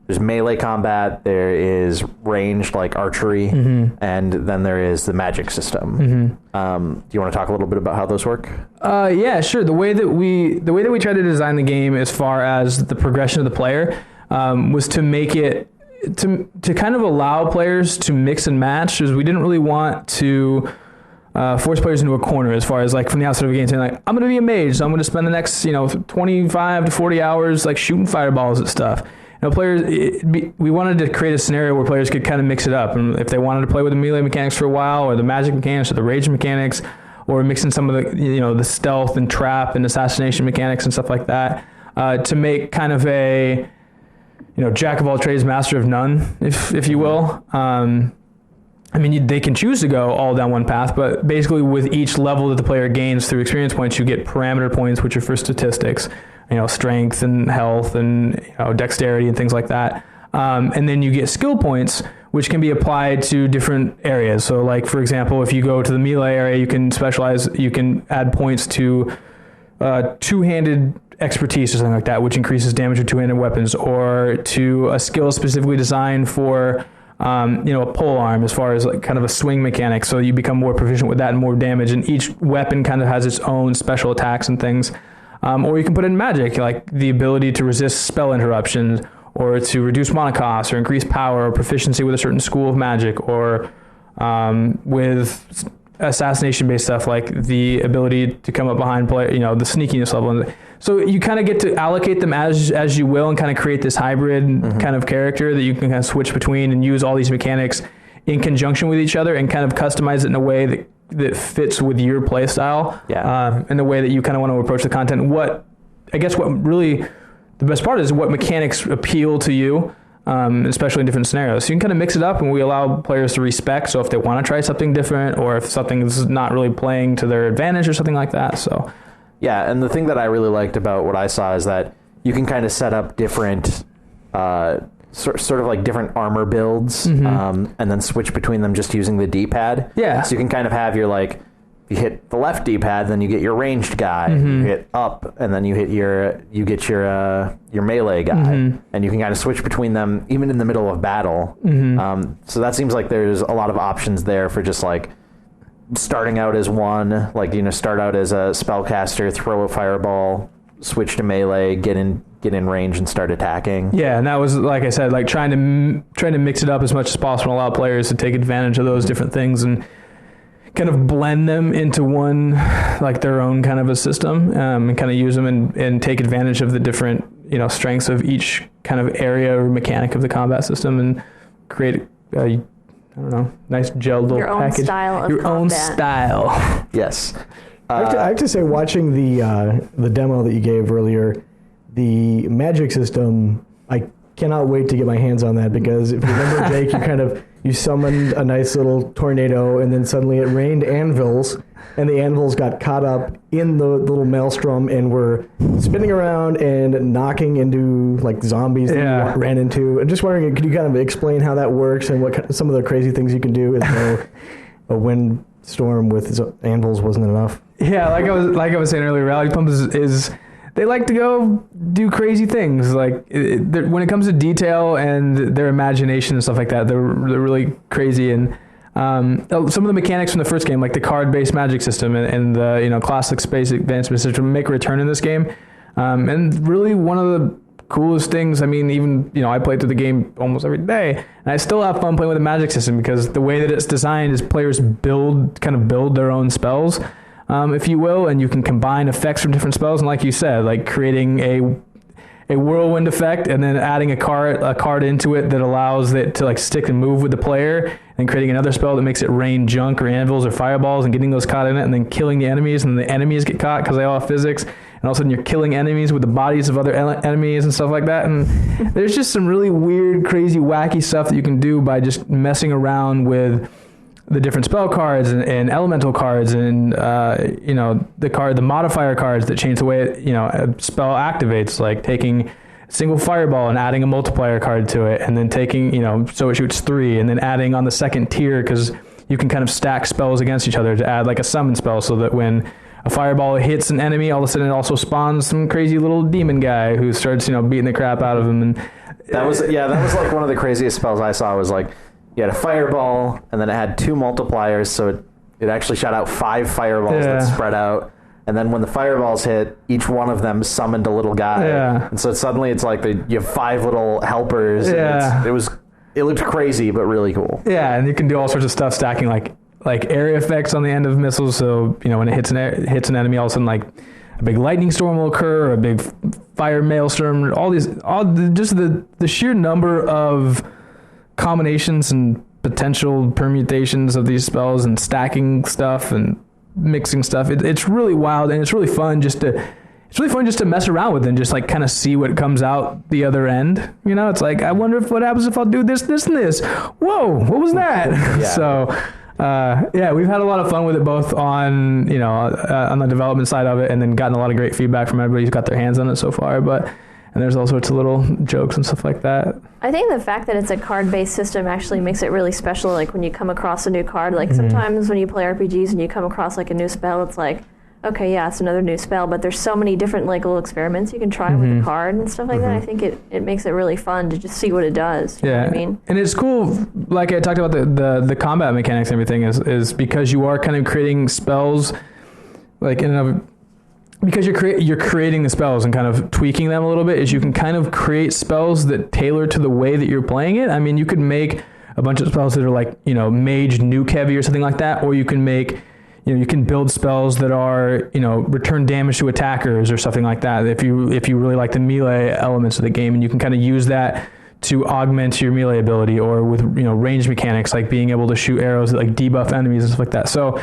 there's melee combat, there is ranged archery, and then there is the magic system. Do you want to talk a little bit about how those work? Yeah, sure. The way that we tried to design the game, as far as the progression of the player, was to make it to kind of allow players to mix and match, because we didn't really want to force players into a corner, as far as from the outset of the game saying I'm going to be a mage, so I'm going to spend the next 25 to 40 hours shooting fireballs at stuff. We wanted to create a scenario where players could kind of mix it up, and if they wanted to play with the melee mechanics for a while, or the magic mechanics, or the rage mechanics, or mix in some of the the stealth and trap and assassination mechanics and stuff like that, to make kind of a jack of all trades, master of none, if you will. They can choose to go all down one path, but basically with each level that the player gains through experience points, you get parameter points, which are for statistics, strength and health and dexterity and things like that. And then you get skill points, which can be applied to different areas. So for example, if you go to the melee area, you can add points to two-handed expertise or something like that, which increases damage with two-handed weapons, or to a skill specifically designed for a pole arm, as far as kind of a swing mechanic, so you become more proficient with that and more damage, and each weapon kind of has its own special attacks and things. Or you can put in magic, like the ability to resist spell interruptions, or to reduce mana cost, or increase power, or proficiency with a certain school of magic, or with assassination-based stuff like the ability to come up behind player, the sneakiness level. So you kind of get to allocate them as you will, and kind of create this hybrid kind of character that you can kind of switch between and use all these mechanics in conjunction with each other, and kind of customize it in a way that fits with your play style, and the way that you kind of want to approach the content. What really the best part is what mechanics appeal to you, especially in different scenarios. So you can kind of mix it up, and we allow players to respec. So if they want to try something different, or if something is not really playing to their advantage or something like that. So yeah, and the thing that I really liked about what I saw is that you can kind of set up different sort of different armor builds, and then switch between them just using the D-pad. Yeah. So you can kind of have your you hit the left D-pad, then you get your ranged guy. You hit up, and then you get your melee guy, and you can kind of switch between them even in the middle of battle. So that seems like there's a lot of options there for just like starting out as one, like start out as a spellcaster, throw a fireball, switch to melee, get in range and start attacking. Yeah, and that was, like I said, like trying to mix it up as much as possible, allow players to take advantage of those different things and kind of blend them into one, like their own kind of a system, and kind of use them and take advantage of the different, strengths of each kind of area or mechanic of the combat system and create a, nice gelled little package. Your own style. Yes. I have to say, watching the demo that you gave earlier, the magic system, I cannot wait to get my hands on that, because if you remember, Jake, you summoned a nice little tornado, and then suddenly it rained anvils, and the anvils got caught up in the little maelstrom and were spinning around and knocking into like zombies that you ran into. I'm just wondering, could you kind of explain how that works and what some of the crazy things you can do as though a windstorm with anvils wasn't enough? Yeah, like I was saying earlier, Reality Pump is they like to go do crazy things. Like when it comes to detail and their imagination and stuff like that, they're really crazy. And some of the mechanics from the first game, like the card-based magic system and the classic space advancement system, make a return in this game. And really one of the coolest things. I mean, even I play through the game almost every day, and I still have fun playing with the magic system, because the way that it's designed is players build their own spells. If you will, and you can combine effects from different spells, and like you said, like creating a whirlwind effect and then adding a card into it that allows it to like stick and move with the player, and creating another spell that makes it rain junk or anvils or fireballs and getting those caught in it, and then killing the enemies, and the enemies get caught because they all have physics, and all of a sudden you're killing enemies with the bodies of other enemies and stuff like that. And there's just some really weird, crazy, wacky stuff that you can do by just messing around with the different spell cards and elemental cards and the modifier cards that change the way a spell activates, like taking a single fireball and adding a multiplier card to it, and then taking so it shoots 3, and then adding on the second tier, because you can kind of stack spells against each other to add like a summon spell, so that when a fireball hits an enemy, all of a sudden it also spawns some crazy little demon guy who starts beating the crap out of him. And that was like one of the craziest spells I saw. Was like, you had a fireball, and then it had 2 multipliers, so it actually shot out 5 fireballs that spread out. And then when the fireballs hit, each one of them summoned a little guy. Yeah. And so suddenly it's like you have 5 little helpers. Yeah. It looked crazy, but really cool. Yeah, and you can do all sorts of stuff, stacking like area effects on the end of missiles. So when it hits an enemy, all of a sudden like a big lightning storm will occur, or a big fire maelstrom. Just the sheer number of combinations and potential permutations of these spells and stacking stuff and mixing stuff. It's really wild, and it's really fun just to mess around with and just like kind of see what comes out the other end. It's like, I wonder what happens if I'll do this, this, and this. Whoa, what was that? Yeah. So we've had a lot of fun with it, both on on the development side of it, and then gotten a lot of great feedback from everybody who's got their hands on it so far. And there's all sorts of little jokes and stuff like that. I think the fact that it's a card-based system actually makes it really special. Like when you come across a new card, like sometimes when you play RPGs and you come across like a new spell, it's like, okay, yeah, it's another new spell, but there's so many different like little experiments you can try with the card and stuff like that. I think it makes it really fun to just see what it does. You know what I mean? And it's cool, like I talked about the combat mechanics and everything, is because you are kind of creating spells like because you're creating the spells and kind of tweaking them a little bit, is you can kind of create spells that tailor to the way that you're playing it. I mean, you could make a bunch of spells that are like, mage nuke heavy or something like that, or you can make, you can build spells that are, return damage to attackers or something like that. If you really like the melee elements of the game, and you can kind of use that to augment your melee ability, or with, range mechanics, like being able to shoot arrows that like debuff enemies and stuff like that. So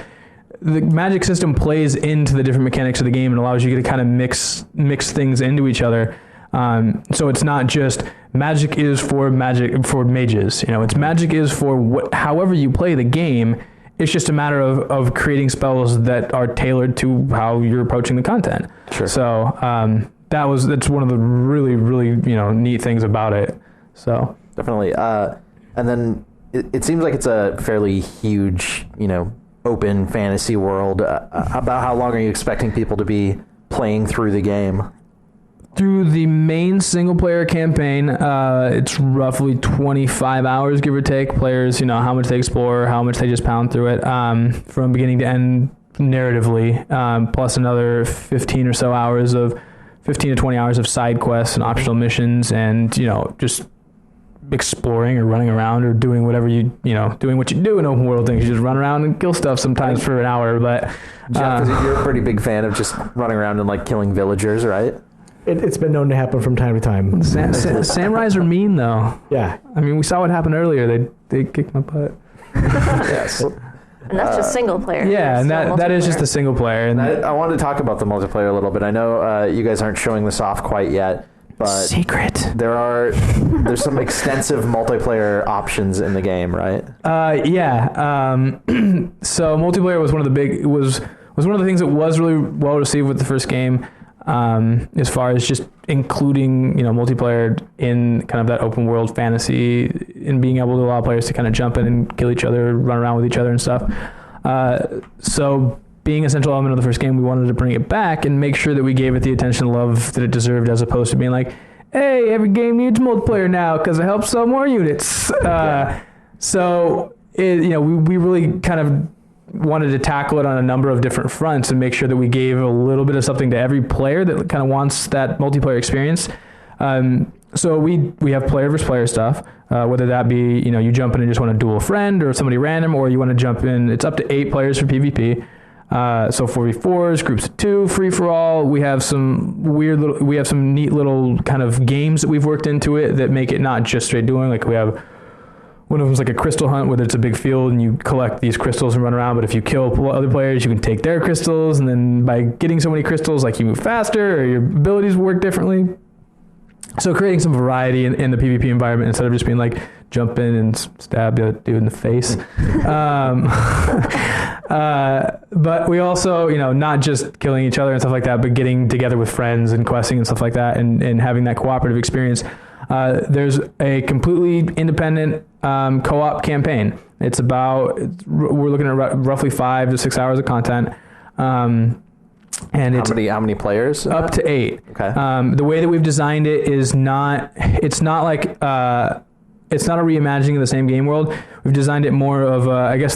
the magic system plays into the different mechanics of the game and allows you to kind of mix things into each other. So it's not just magic is for mages. It's magic is for however you play the game. It's just a matter of creating spells that are tailored to how you're approaching the content. Sure. So that's one of the really, really neat things about it. So definitely. And then it seems like it's a fairly huge open fantasy world. About how long are you expecting people to be playing through the game? Through the main single-player campaign, it's roughly 25 hours, give or take. Players, how much they explore, how much they just pound through it, from beginning to end narratively, plus another 15 to 20 hours of side quests and optional missions, and just exploring or running around or doing whatever doing what you do in open world things. You just run around and kill stuff sometimes for an hour. But Jeff, you're a pretty big fan of just running around and like killing villagers, right? It's been known to happen from time to time. Samurais are mean, though. Yeah. I mean, we saw what happened earlier. They kicked my butt. Yes. And that's just single player. Yeah, and that is just the single player. And I wanted to talk about the multiplayer a little bit. I know you guys aren't showing this off quite yet, but secret. There's some extensive multiplayer options in the game, right? Yeah. So multiplayer was one of the things that was really well received with the first game. As far as just including, multiplayer in kind of that open world fantasy and being able to allow players to kind of jump in and kill each other, run around with each other and stuff. So being a central element of the first game, we wanted to bring it back and make sure that we gave it the attention and love that it deserved, as opposed to being like, hey, every game needs multiplayer now because it helps sell more units. So we really kind of wanted to tackle it on a number of different fronts and make sure that we gave a little bit of something to every player that kind of wants that multiplayer experience. So we have player versus player stuff, whether that be, you jump in and just want to duel a friend or somebody random, or you want to jump in. It's up to 8 players for PvP. So 4v4s, groups of 2, free for all. We have some neat little kind of games that we've worked into it that make it not just straight dueling. Like we have one of them's like a crystal hunt, where it's a big field and you collect these crystals and run around. But if you kill other players, you can take their crystals, and then by getting so many crystals, like you move faster or your abilities work differently. So creating some variety in the PvP environment instead of just being like jump in and stab the dude in the face. But we also, not just killing each other and stuff like that, but getting together with friends and questing and stuff like that, and having that cooperative experience. There's a completely independent co-op campaign. We're looking at roughly 5 to 6 hours of content. And how many players? Up to 8. Okay. The way that we've designed it is it's not a reimagining of the same game world. We've designed it more of I guess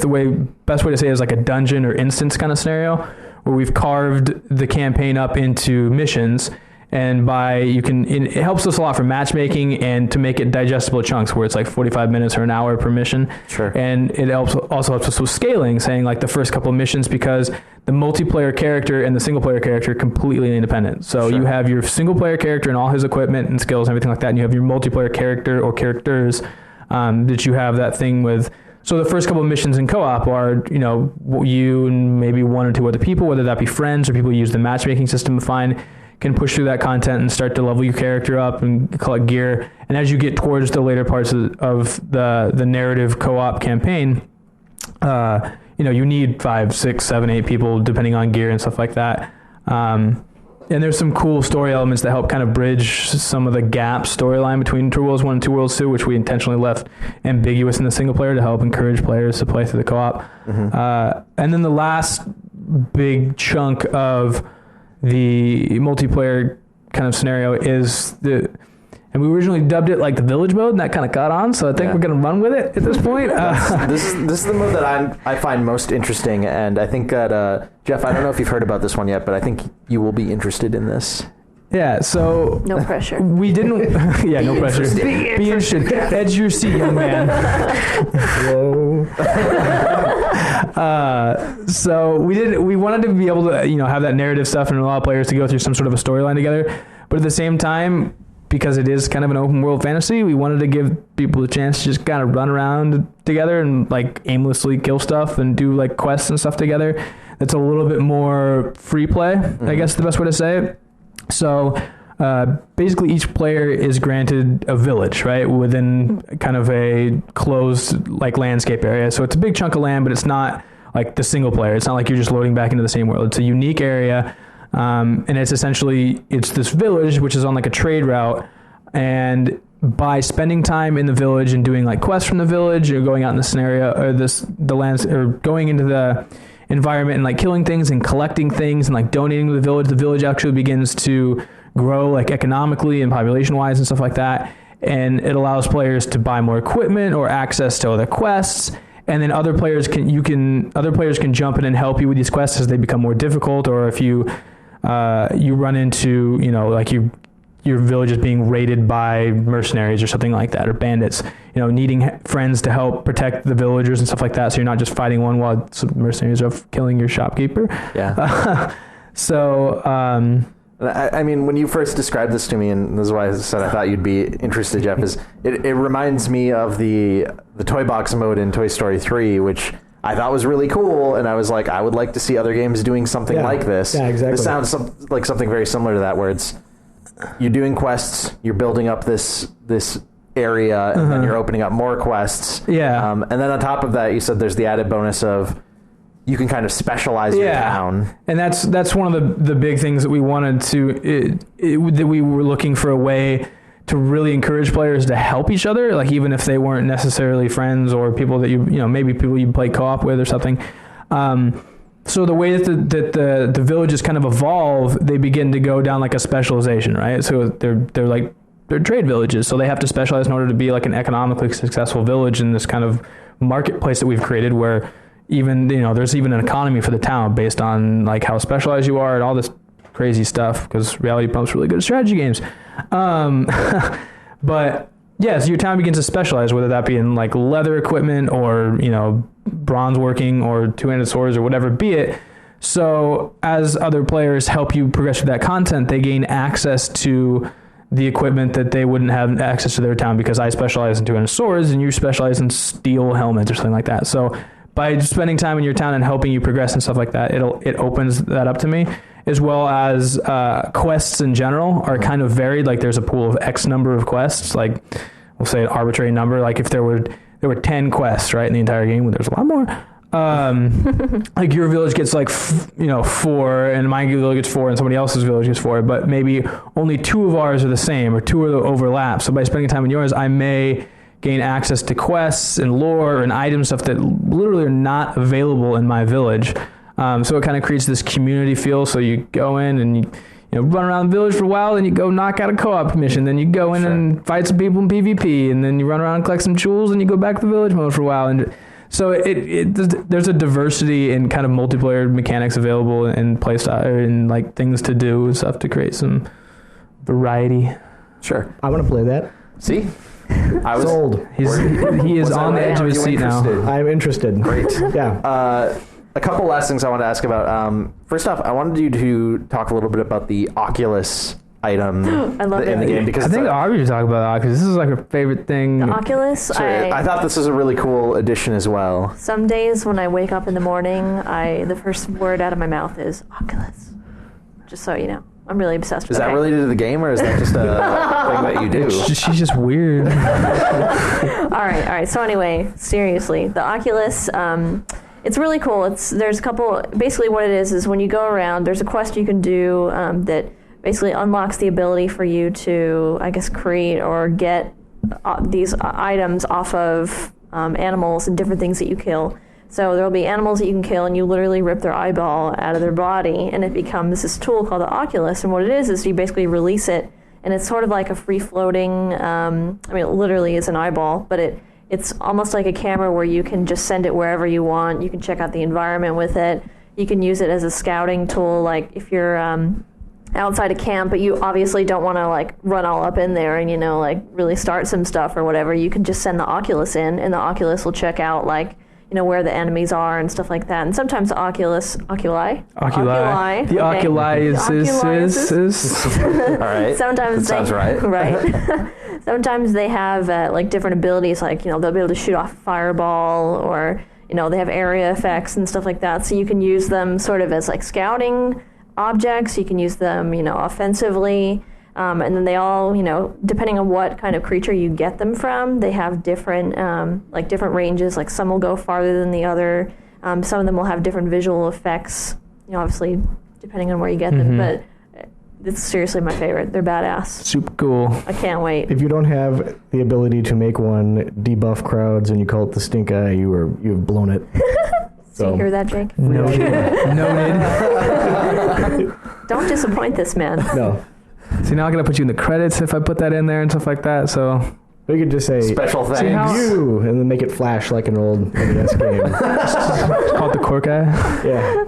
best way to say it is like a dungeon or instance kind of scenario, where we've carved the campaign up into missions. And it helps us a lot for matchmaking and to make it digestible chunks, where it's like 45 minutes or an hour per mission. Sure. And it also helps us with scaling, saying like the first couple of missions, because the multiplayer character and the single player character are completely independent. So you have your single player character and all his equipment and skills and everything like that, and you have your multiplayer character or characters that you have that thing with. So the first couple of missions in co-op are, you and maybe 1 or 2 other people, whether that be friends or people who use the matchmaking system to find, can push through that content and start to level your character up and collect gear. And as you get towards the later parts of the narrative co-op campaign, you need 5, 6, 7, 8 people depending on gear and stuff like that. And there's some cool story elements that help kind of bridge some of the gap storyline between Two Worlds 1 and Two Worlds 2, which we intentionally left ambiguous in the single player to help encourage players to play through the co-op. Mm-hmm. And then the last big chunk of the multiplayer kind of scenario is and we originally dubbed it like the village mode, and that kind of caught on, so I think we're going to run with it at this point. This is the mode that I find most interesting, and I think that Jeff, I don't know if you've heard about this one yet, but I think you will be interested in this. Yeah, so no pressure. We didn't. Yeah, no pressure. Be interested. Edge your seat, young man. Whoa. So we wanted to be able to have that narrative stuff and allow players to go through some sort of a storyline together, but at the same time, because it is kind of an open world fantasy, we wanted to give people a chance to just kind of run around together and like aimlessly kill stuff and do like quests and stuff together. That's a little bit more free play, I guess the best way to say it. So basically each player is granted a village, right, within kind of a closed like landscape area. So it's a big chunk of land, but it's not like the single player. It's not like you're just loading back into the same world. It's a unique area. And it's this village, which is on like a trade route, and by spending time in the village and doing like quests from the village, or going out in the scenario or the lands, or going into the environment and like killing things and collecting things and like donating to the village actually begins to grow like economically and population wise and stuff like that. And it allows players to buy more equipment or access to other quests. And then other players can jump in and help you with these quests as they become more difficult, or if you run into, like your village is being raided by mercenaries or something like that, or bandits, needing friends to help protect the villagers and stuff like that. So you're not just fighting one while some mercenaries are killing your shopkeeper. Yeah. So, I mean, when you first described this to me, and this is why I said I thought you'd be interested, Jeff, is it reminds me of the toy box mode in Toy Story 3, which I thought was really cool, and I was like, I would like to see other games doing something like this. Yeah, exactly. This sounds like something very similar to that, where it's you're doing quests, you're building up this area, and then you're opening up more quests. Yeah. And then on top of that, you said there's the added bonus of you can kind of specialize your town. And that's one of the big things that we wanted to, that we were looking for a way to really encourage players to help each other, like even if they weren't necessarily friends or people that maybe people you play co-op with or something. So the way that the villages kind of evolve, they begin to go down like a specialization, right? So they're trade villages, so they have to specialize in order to be like an economically successful village in this kind of marketplace that we've created, where even there's even an economy for the town based on like how specialized you are and all this crazy stuff, because Reality Pump's really good at strategy games. But yeah, so your town begins to specialize, whether that be in like leather equipment or bronze working or two-handed swords or whatever be it. So as other players help you progress through that content, they gain access to the equipment that they wouldn't have access to their town, because I specialize in two-handed swords and you specialize in steel helmets or something like that. So by spending time in your town and helping you progress and stuff like that, it opens that up to me, as well as quests in general are kind of varied. Like there's a pool of X number of quests, like we'll say an arbitrary number. Like if there were 10 quests, right, in the entire game, well, there's a lot more. Like your village gets like 4, and my village gets 4, and somebody else's village gets 4, but maybe only 2 of ours are the same, or 2 of the overlap. So by spending time in yours, I may gain access to quests and lore and item stuff that literally are not available in my village. So it kind of creates this community feel. So you go in and you run around the village for a while, then you go knock out a co-op mission, then you go in and fight some people in PvP, and then you run around and collect some jewels, and you go back to the village mode for a while. And so there's a diversity in kind of multiplayer mechanics available and playstyle and like things to do and stuff to create some variety. Sure. I want to play that. See? I was sold. He is on the edge of his seat now. I'm interested. Great. Yeah. A couple last things I want to ask about. First off, I wanted you to talk a little bit about the Oculus item I love in the game, because I think Aubrey should talk about the Oculus. This is like her favorite thing. The Oculus. I thought this was a really cool addition as well. Some days when I wake up in the morning, the first word out of my mouth is Oculus. Just so you know. I'm really obsessed with it. Is that related to the game, or is that just a thing that you do? She's just weird. All right. So anyway, seriously, the Oculus, it's really cool. There's a couple. Basically, what it is when you go around, there's a quest you can do that basically unlocks the ability for you to, I guess, create or get these items off of animals and different things that you kill. So there'll be animals that you can kill, and you literally rip their eyeball out of their body, and it becomes this tool called the Oculus. And what it is you basically release it, and it's sort of like a free-floating, it literally is an eyeball, but it's almost like a camera where you can just send it wherever you want. You can check out the environment with it. You can use it as a scouting tool, like if you're outside a camp, but you obviously don't want to like run all up in there and really start some stuff or whatever. You can just send the Oculus in, and the Oculus will check out where the enemies are and stuff like that. And sometimes the oculi. The oculi is. All right. Sometimes that sounds right. Right. Sometimes they have different abilities, they'll be able to shoot off a fireball, or they have area effects and stuff like that. So you can use them sort of as like scouting objects. You can use them, offensively. And then they all, depending on what kind of creature you get them from, they have different, different ranges. Like some will go farther than the other. Some of them will have different visual effects, obviously, depending on where you get them. But it's seriously my favorite. They're badass. Super cool. I can't wait. If you don't have the ability to make one debuff crowds and you call it the stink eye, you've blown it. So you hear that, Jake? Noted. Don't disappoint this man. No. See, now I'm going to put you in the credits if I put that in there and stuff like that, so... We could just say special thanks you, and then make it flash like an old NES game. It's called the Cork Eye? Yeah.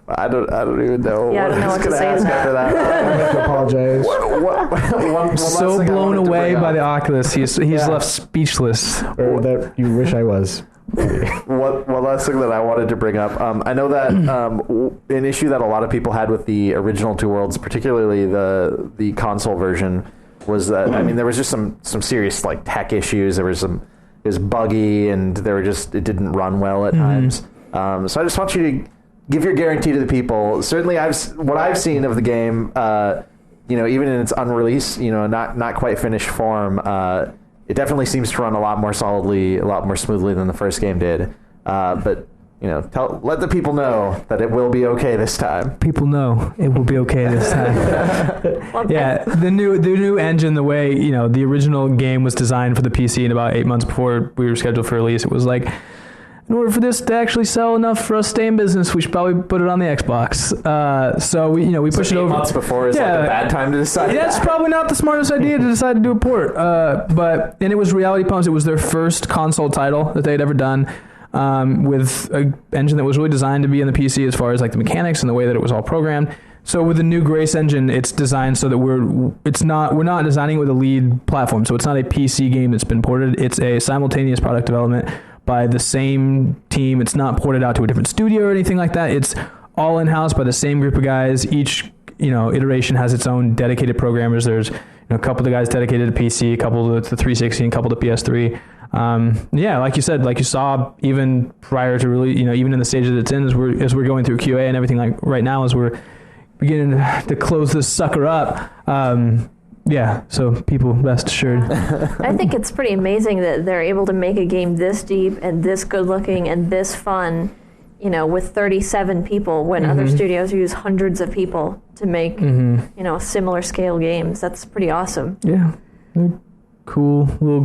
I don't even know. Yeah, I don't know what to say after that. I have to apologize. One So blown away by the Oculus, he's left speechless. Or that you wish I was. One last thing that I wanted to bring up. I know that an issue that a lot of people had with the original Two Worlds, particularly the console version, was that there was just some serious like tech issues. It was buggy, and it didn't run well at times. So I just want you to give your guarantee to the people. Certainly, what I've seen of the game, even in its unreleased, not quite finished form, it definitely seems to run a lot more solidly, a lot more smoothly than the first game did. But let the people know that it will be okay this time. People know it will be okay this time. Yeah, the new engine, the way the original game was designed for the PC, and about 8 months before we were scheduled for release, it was like, in order for this to actually sell enough for us to stay in business, we should probably put it on the Xbox. So we pushed it over. 8 months before is like a bad time to decide. That's probably not the smartest idea to decide to do a port. But it was Reality Pumps. It was their first console title that they had ever done. With an engine that was really designed to be in the PC as far as like the mechanics and the way that it was all programmed. So with the new Grace engine, it's designed so that we're not designing it with a lead platform. So it's not a PC game that's been ported. It's a simultaneous product development by the same team. It's not ported out to a different studio or anything like that. It's all in-house by the same group of guys. Each iteration has its own dedicated programmers. There's a couple of the guys dedicated to PC, a couple to the 360, and a couple to PS3. Like you said, like you saw, even prior to release, even in the stage that it's in, as we're going through QA and everything, like right now, as we're beginning to close this sucker up. So people rest assured. I think it's pretty amazing that they're able to make a game this deep and this good looking and this fun, with 37 people when other studios use hundreds of people to make, similar scale games. That's pretty awesome. Yeah. They're cool,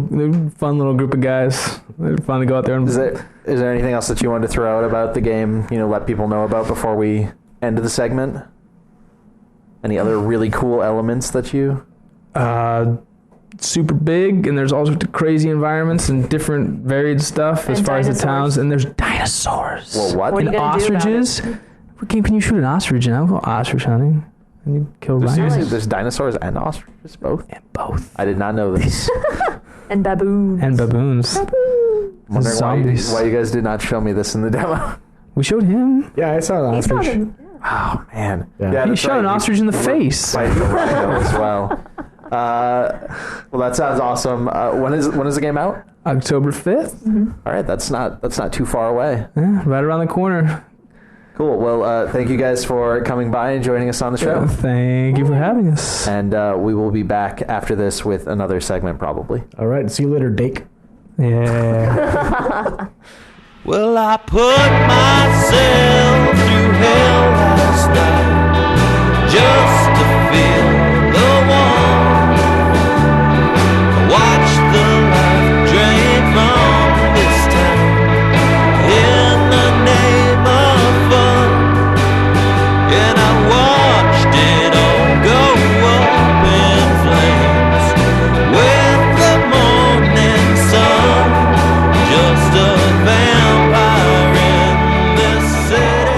they're fun little group of guys. They're fun to go out there and... Is there anything else that you wanted to throw out about the game, let people know about before we end the segment? Any other really cool elements that you... super big, and there's all sorts of crazy environments and different varied stuff as far as the towns, and there's dinosaurs. Well, what? What are you and gonna ostriches. What game can you shoot an ostrich in? I'll go ostrich hunting. And you kill rhinos. Seriously, there's dinosaurs and ostriches, both? And both. I did not know this. And baboons. And baboons. Wondering Zombies. why you guys did not show me this in the demo. We showed him. Yeah, I saw an ostrich. Oh, man. Yeah. He shot an ostrich in the face. Fight the rhino as well. Well, that sounds awesome. When is the game out? October 5th. All right, that's not too far away. Yeah, right around the corner. Cool. Well, thank you guys for coming by and joining us on the show. Thank you for having us. And we will be back after this with another segment, probably. All right, see you later, Dake. Yeah. Well, I put myself through hell last night just to feel the warmth. Watch the life drain from this town in the name of fun, and I watched it all go up in flames with the morning sun. Just a vampire in this city.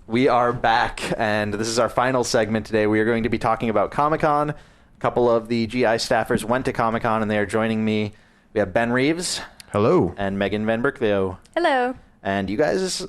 We are back, and this is our final segment today. We are going to be talking about Comic-Con. A couple of the GI staffers went to Comic-Con, and they are joining me. We have Ben Reeves. Hello. And Megan Van Berkleo. Hello. And you guys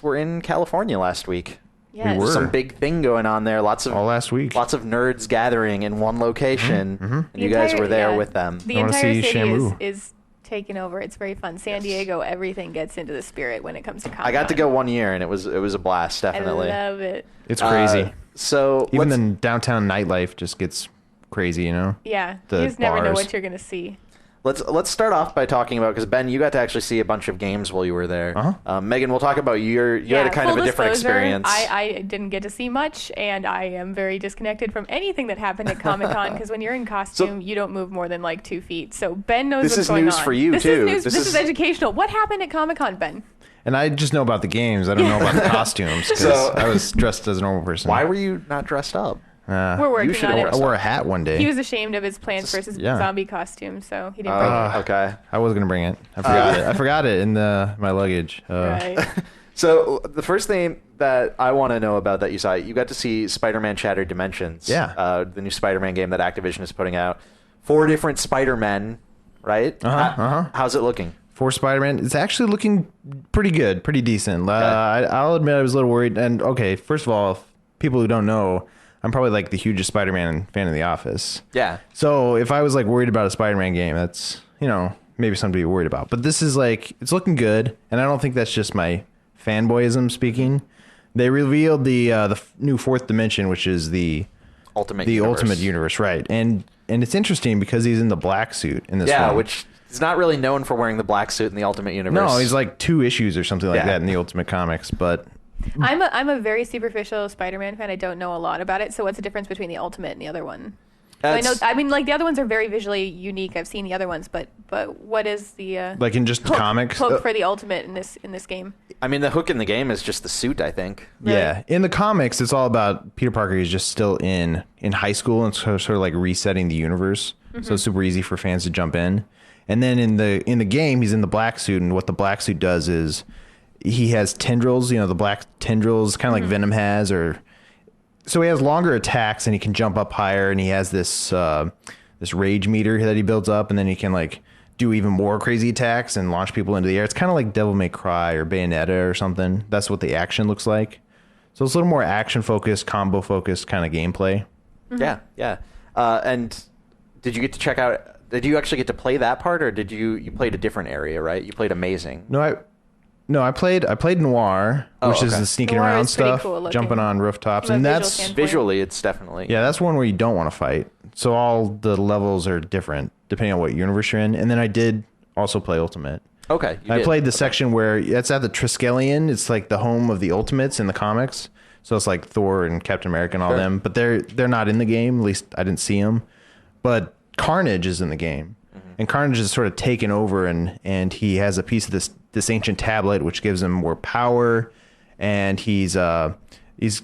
were in California last week. Yes. We were. Some big thing going on there. All last week. Lots of nerds gathering in one location, and you guys were there with them. The I wanna entire see city Shamu. is taken over. It's very fun. San Diego, everything gets into the spirit when it comes to Comic-Con. I got to go 1 year, and it was a blast, definitely. I love it. It's crazy. So Even the downtown nightlife just gets crazy, Yeah. The You just never know bars. what you're going to see. let's start off by talking about, because Ben, you got to actually see a bunch of games while you were there. Megan, we'll talk about you had a kind of a different experience. I didn't get to see much, and I am very disconnected from anything that happened at Comic-Con, because when you're in costume, you don't move more than like 2 feet. So Ben knows what's going on. This is news for you, too. This is educational. What happened at Comic-Con, Ben? And I just know about the games. I don't know about the costumes, because I was dressed as a normal person. Why were you not dressed up? We're working on it. I wore a hat one day. He was ashamed of his Plants vs. Zombie costume, so he didn't bring it. Okay. I was going to bring it. I forgot it. I forgot it in my luggage. Right. So the first thing that I want to know about that you saw, you got to see Spider-Man Shattered Dimensions. Yeah. The new Spider-Man game that Activision is putting out. 4 different Spider-Men, right? How's it looking? 4 Spider-Man. It's actually looking pretty good, pretty decent. Okay. I'll admit I was a little worried. And okay, first of all, people who don't know, I'm probably like the hugest Spider-Man fan in the office. Yeah. So if I was like worried about a Spider-Man game, that's, maybe something to be worried about. But this is like, it's looking good. And I don't think that's just my fanboyism speaking. They revealed the new 4th dimension, which is the Ultimate Universe, right? And it's interesting because he's in the black suit in this one. Yeah, which he's not really known for wearing the black suit in the Ultimate Universe. No, he's like 2 issues or something like that in the Ultimate Comics, but I'm a very superficial Spider-Man fan. I don't know a lot about it. So what's the difference between the Ultimate and the other one? I mean, like the other ones are very visually unique. I've seen the other ones, but what is the like in just comics hook for the Ultimate in this game? I mean, the hook in the game is just the suit, I think. Yeah, in the comics, it's all about Peter Parker. He's just still in high school and sort of like resetting the universe. So it's super easy for fans to jump in. And then in the game, he's in the black suit, and what the black suit does is he has tendrils, the black tendrils, kind of like Venom has, so he has longer attacks and he can jump up higher, and he has this rage meter that he builds up, and then he can like do even more crazy attacks and launch people into the air. It's kind of like Devil May Cry or Bayonetta or something. That's what the action looks like. So it's a little more action focused, combo focused kind of gameplay. Yeah. And did you get to check out? Did you actually get to play that part, or did you played a different area? Right, you played Amazing. No, I played Noir, which is the sneaking Noir around is pretty stuff, cool jumping on rooftops, From and a visual that's standpoint. Visually, it's definitely that's one where you don't want to fight. So all the levels are different depending on what universe you're in. And then I did also play Ultimate. Okay, I played the section where it's at the Triskelion. It's like the home of the Ultimates in the comics. So it's like Thor and Captain America and all them, but they're not in the game. At least I didn't see them. But Carnage is in the game. And Carnage is sort of taken over, and he has a piece of this ancient tablet, which gives him more power, and he's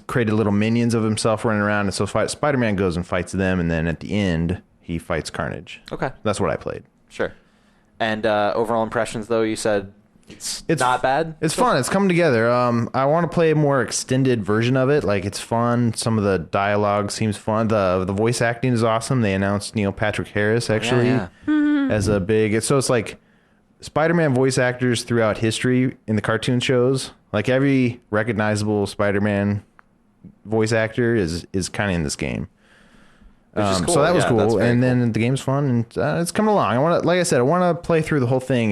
created little minions of himself running around, and so Spider-Man goes and fights them, and then at the end, he fights Carnage. Okay. That's what I played. Sure. And overall impressions, though, you said it's not bad? It's fun. It's coming together. I want to play a more extended version of it. Like, it's fun. Some of the dialogue seems fun. The voice acting is awesome. They announced Neil Patrick Harris, actually, as a big... So it's like Spider-Man voice actors throughout history in the cartoon shows. Like, every recognizable Spider-Man voice actor is kind of in this game. Cool. So that was cool. And cool. then the game's fun, and it's coming along. Like I said, I want to play through the whole thing.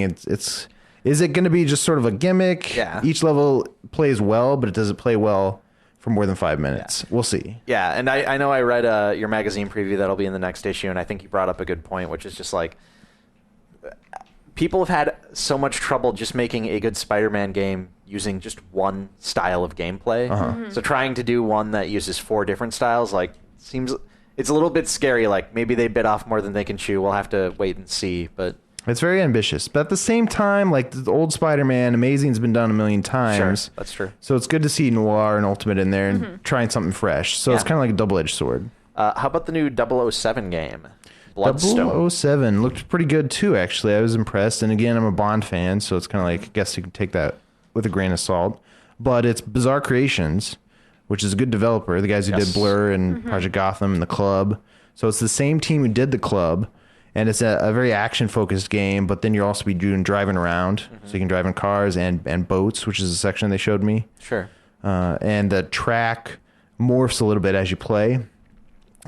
Is it going to be just sort of a gimmick? Yeah. Each level plays well, but it doesn't play well for more than 5 minutes. We'll see. Yeah, and I know I read your magazine preview that'll be in the next issue, and I think you brought up a good point, which is just like people have had so much trouble just making a good Spider-Man game using just one style of gameplay. So trying to do one that uses 4 different styles seems it's a little bit scary. Like maybe they bit off more than they can chew. We'll have to wait and see, but it's very ambitious. But at the same time, like the old Spider-Man, Amazing's been done a million times. Sure, that's true. So it's good to see Noir and Ultimate in there and trying something fresh. So it's kind of like a double-edged sword. How about the new 007 game? Bloodstone. 007 looked pretty good too, actually. I was impressed. And again, I'm a Bond fan, so it's kind of like, I guess you can take that with a grain of salt. But it's Bizarre Creations, which is a good developer. The guys who did Blur and Project Gotham and The Club. So it's the same team who did The Club. And it's a very action-focused game, but then you'll also be doing driving around. So you can drive in cars and boats, which is a section they showed me. Sure. And the track morphs a little bit as you play.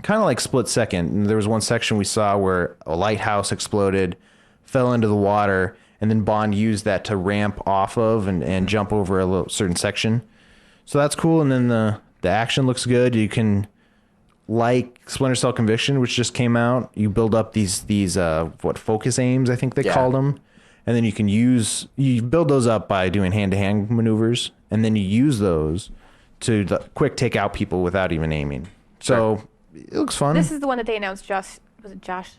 Kind of like Split Second. And there was one section we saw where a lighthouse exploded, fell into the water, and then Bond used that to ramp off of and jump over a certain section. So that's cool. And then the action looks good. You can like Splinter Cell Conviction, which just came out. You build up these focus aims, I think they called them, and then you build those up by doing hand-to-hand maneuvers, and then you use those to quick take out people without even aiming. So it looks fun. This is the one that they announced. Was it Josh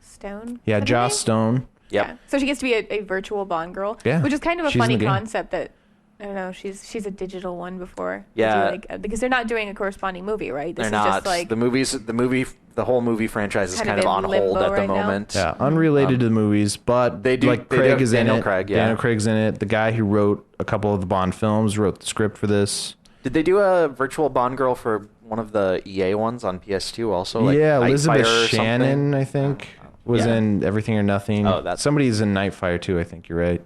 Stone? Yeah, Joss Stone. Yep. Yeah. So she gets to be a virtual Bond girl. Yeah. Which is kind of a She's in funny the game. concept that, I don't know, she's a digital one before. Yeah. Because they're not doing a corresponding movie, right? This They're is not. just like The whole movie franchise is kind of in on hold limbo at the right now. moment. Yeah, unrelated to the movies, but they do- like they Craig do- is in Daniel it. Craig, yeah. Daniel Craig's in it. The guy who wrote a couple of the Bond films wrote the script for this. Did they do a virtual Bond girl for one of the EA ones on PS2 also? Like yeah, Nightfire Elizabeth or Shannon, something? I think, was Yeah. in Everything or Nothing. Oh, that's- somebody's in Nightfire too. I think you're right.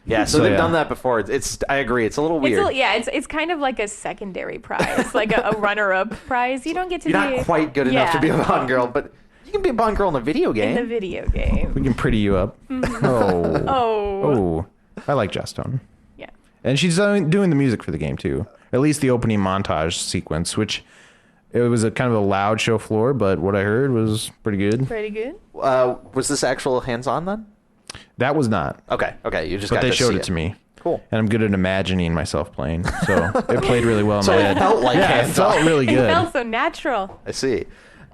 Yeah, so they've done that before. I agree. It's a little weird. It's kind of like a secondary prize, like a runner-up prize. You don't get to You're be not quite good enough to be a Bond girl, but you can be a Bond girl in a video game. in the video game. We can pretty you up. Oh, I like Joss Stone. Yeah. And she's doing the music for the game too. At least the opening montage sequence, which it was a kind of a loud show floor, but what I heard was pretty good. Pretty good. Was this actual hands-on then? That was not. Okay. You just But got they to showed see it to me. Cool. And I'm good at imagining myself playing, so it played really well in So my it head. felt like yeah, it hands-on. felt really It good. felt so natural. I see.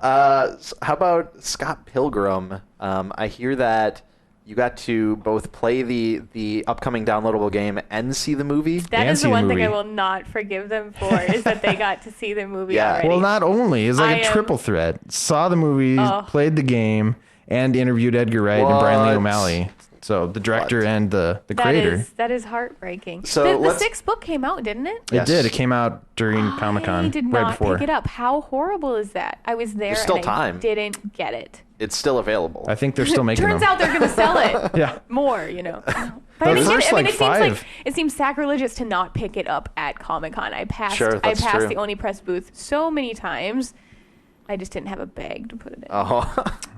How about Scott Pilgrim? I hear that you got to both play the upcoming downloadable game and see the movie. That And is see the the one thing I movie. will not forgive them for, is that they got to see the movie Yeah. already. Well, not only it's like I a am- triple threat. Saw the movie, Oh. played the game, and interviewed Edgar Wright and Brian Lee What? O'Malley. So the director What? and the creator. That is heartbreaking. So the let's- sixth book came out, didn't it? It Yes. did. It came out during Comic I Con did right not before. pick it up. How horrible is that? I was there There's still and time. I didn't get it. It's still available. I think they're still making Turns them. out they're going to sell it Yeah. more, you know. But The I didn't first, get it. I mean, like, it seems like five- it seems sacrilegious to not pick it up at Comic Con. I passed Sure, that's true. the Oni Press booth so many times. I just didn't have a bag to put it in. Oh,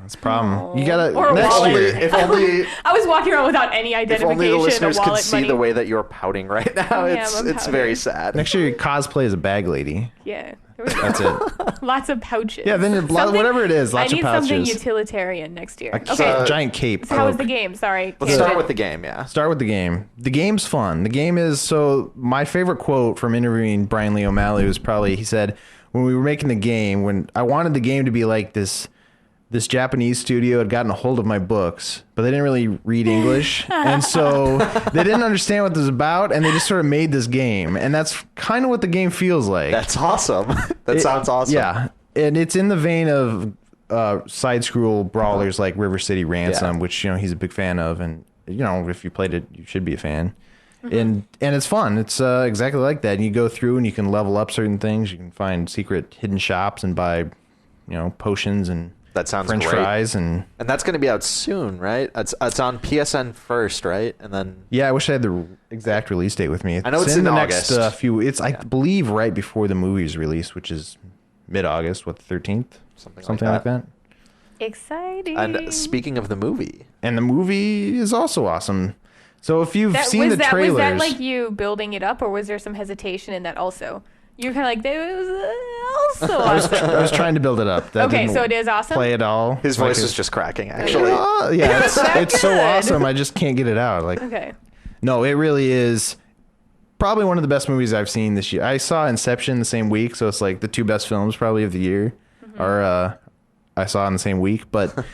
That's a problem. You gotta Or a next wallet. year. if only I was walking around without any if identification, only the listeners a could wallet, see money. the way that you're pouting right now. I am, It's I'm it's very pouting. sad. Next year, you cosplay as a bag lady. Yeah. There we go. That's it. Lots of pouches. Yeah, then whatever it is, lots I of need something pouches. utilitarian next year. A Okay. giant cape. So how was the game? Sorry. Let's start tangent. with the game. Yeah. Start with the game. The game's fun. The game is my favorite quote from interviewing Brian Lee O'Malley was probably, he said, when we were making the game, when I wanted the game to be like this Japanese studio had gotten a hold of my books, but they didn't really read English. And so they didn't understand what this was about, and they just sort of made this game. And that's kind of what the game feels like. That's awesome. That sounds awesome. Yeah. And it's in the vein of side-scroll brawlers like River City Ransom, which, he's a big fan of. And, if you played it, you should be a fan. And it's fun. It's exactly like that. And you go through and you can level up certain things. You can find secret hidden shops and buy, potions and That sounds French great. fries. And that's going to be out soon, right? It's on PSN first, right? And then yeah, I wish I had the exact release date with me. I know it's in the August. next few. It's I believe right before the movie's release, which is mid-August. What, the 13th? Something like that. Exciting. And speaking of the movie, And the movie is also awesome. So if you've seen the trailers, was that like you building it up, or was there some hesitation in that also? You're kind of like, that was also awesome. I was trying to build it up. That Okay, didn't so it is awesome? Play it all. his Like voice it- is just cracking. Actually, Yeah, it's That it's so good. awesome. I just can't get it out. Like, Okay. no, it really is probably one of the best movies I've seen this year. I saw Inception the same week, so it's like the two best films probably of the year. Are I saw in the same week, but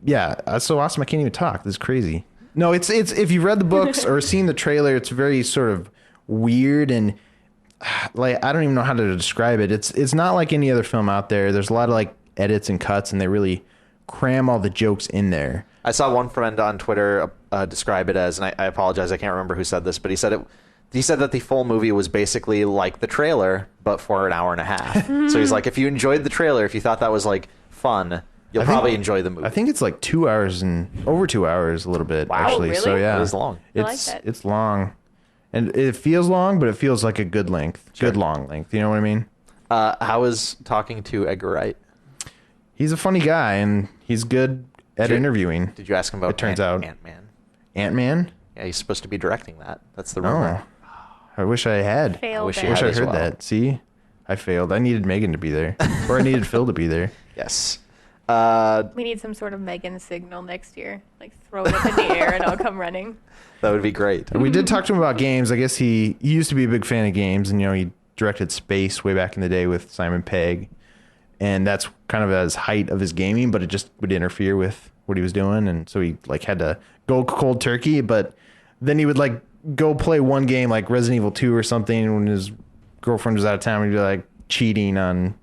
yeah, that's so awesome. I can't even talk. This is crazy. No, it's if you've read the books or seen the trailer, it's very sort of weird and like I don't even know how to describe it. It's not like any other film out there. There's a lot of like edits and cuts, and they really cram all the jokes in there. I saw one friend on Twitter describe it as, and I apologize, I can't remember who said this, but he said it. He said that the full movie was basically like the trailer, but for an hour and a half. So he's like, if you enjoyed the trailer, if you thought that was like fun, you'll probably enjoy the movie. I think it's like 2 hours and over 2 hours a little bit actually. really? So yeah, It is long. I like It's that. it's long, and it feels long, but it feels like a good length, good long length. You know what I mean? How is talking to Edgar Wright? He's a funny guy, and he's good at interviewing. Did you ask him about It turns out. Ant-Man? Ant-Man? Yeah, he's supposed to be directing that. That's the rumor. Oh, I wish I had. Failed wish it. you I wish had I as heard well. that. See, I failed. I needed Megan to be there, or I needed Phil to be there. Yes. We need some sort of Megan signal next year. Like throw it up in the air and I'll come running. That would be great. We did talk to him about games. I guess he used to be a big fan of games, and he directed Space way back in the day with Simon Pegg, and that's kind of his height of his gaming, but it just would interfere with what he was doing, and so he had to go cold turkey. But then he would go play one game like Resident Evil 2 or something when his girlfriend was out of town. He'd be cheating on,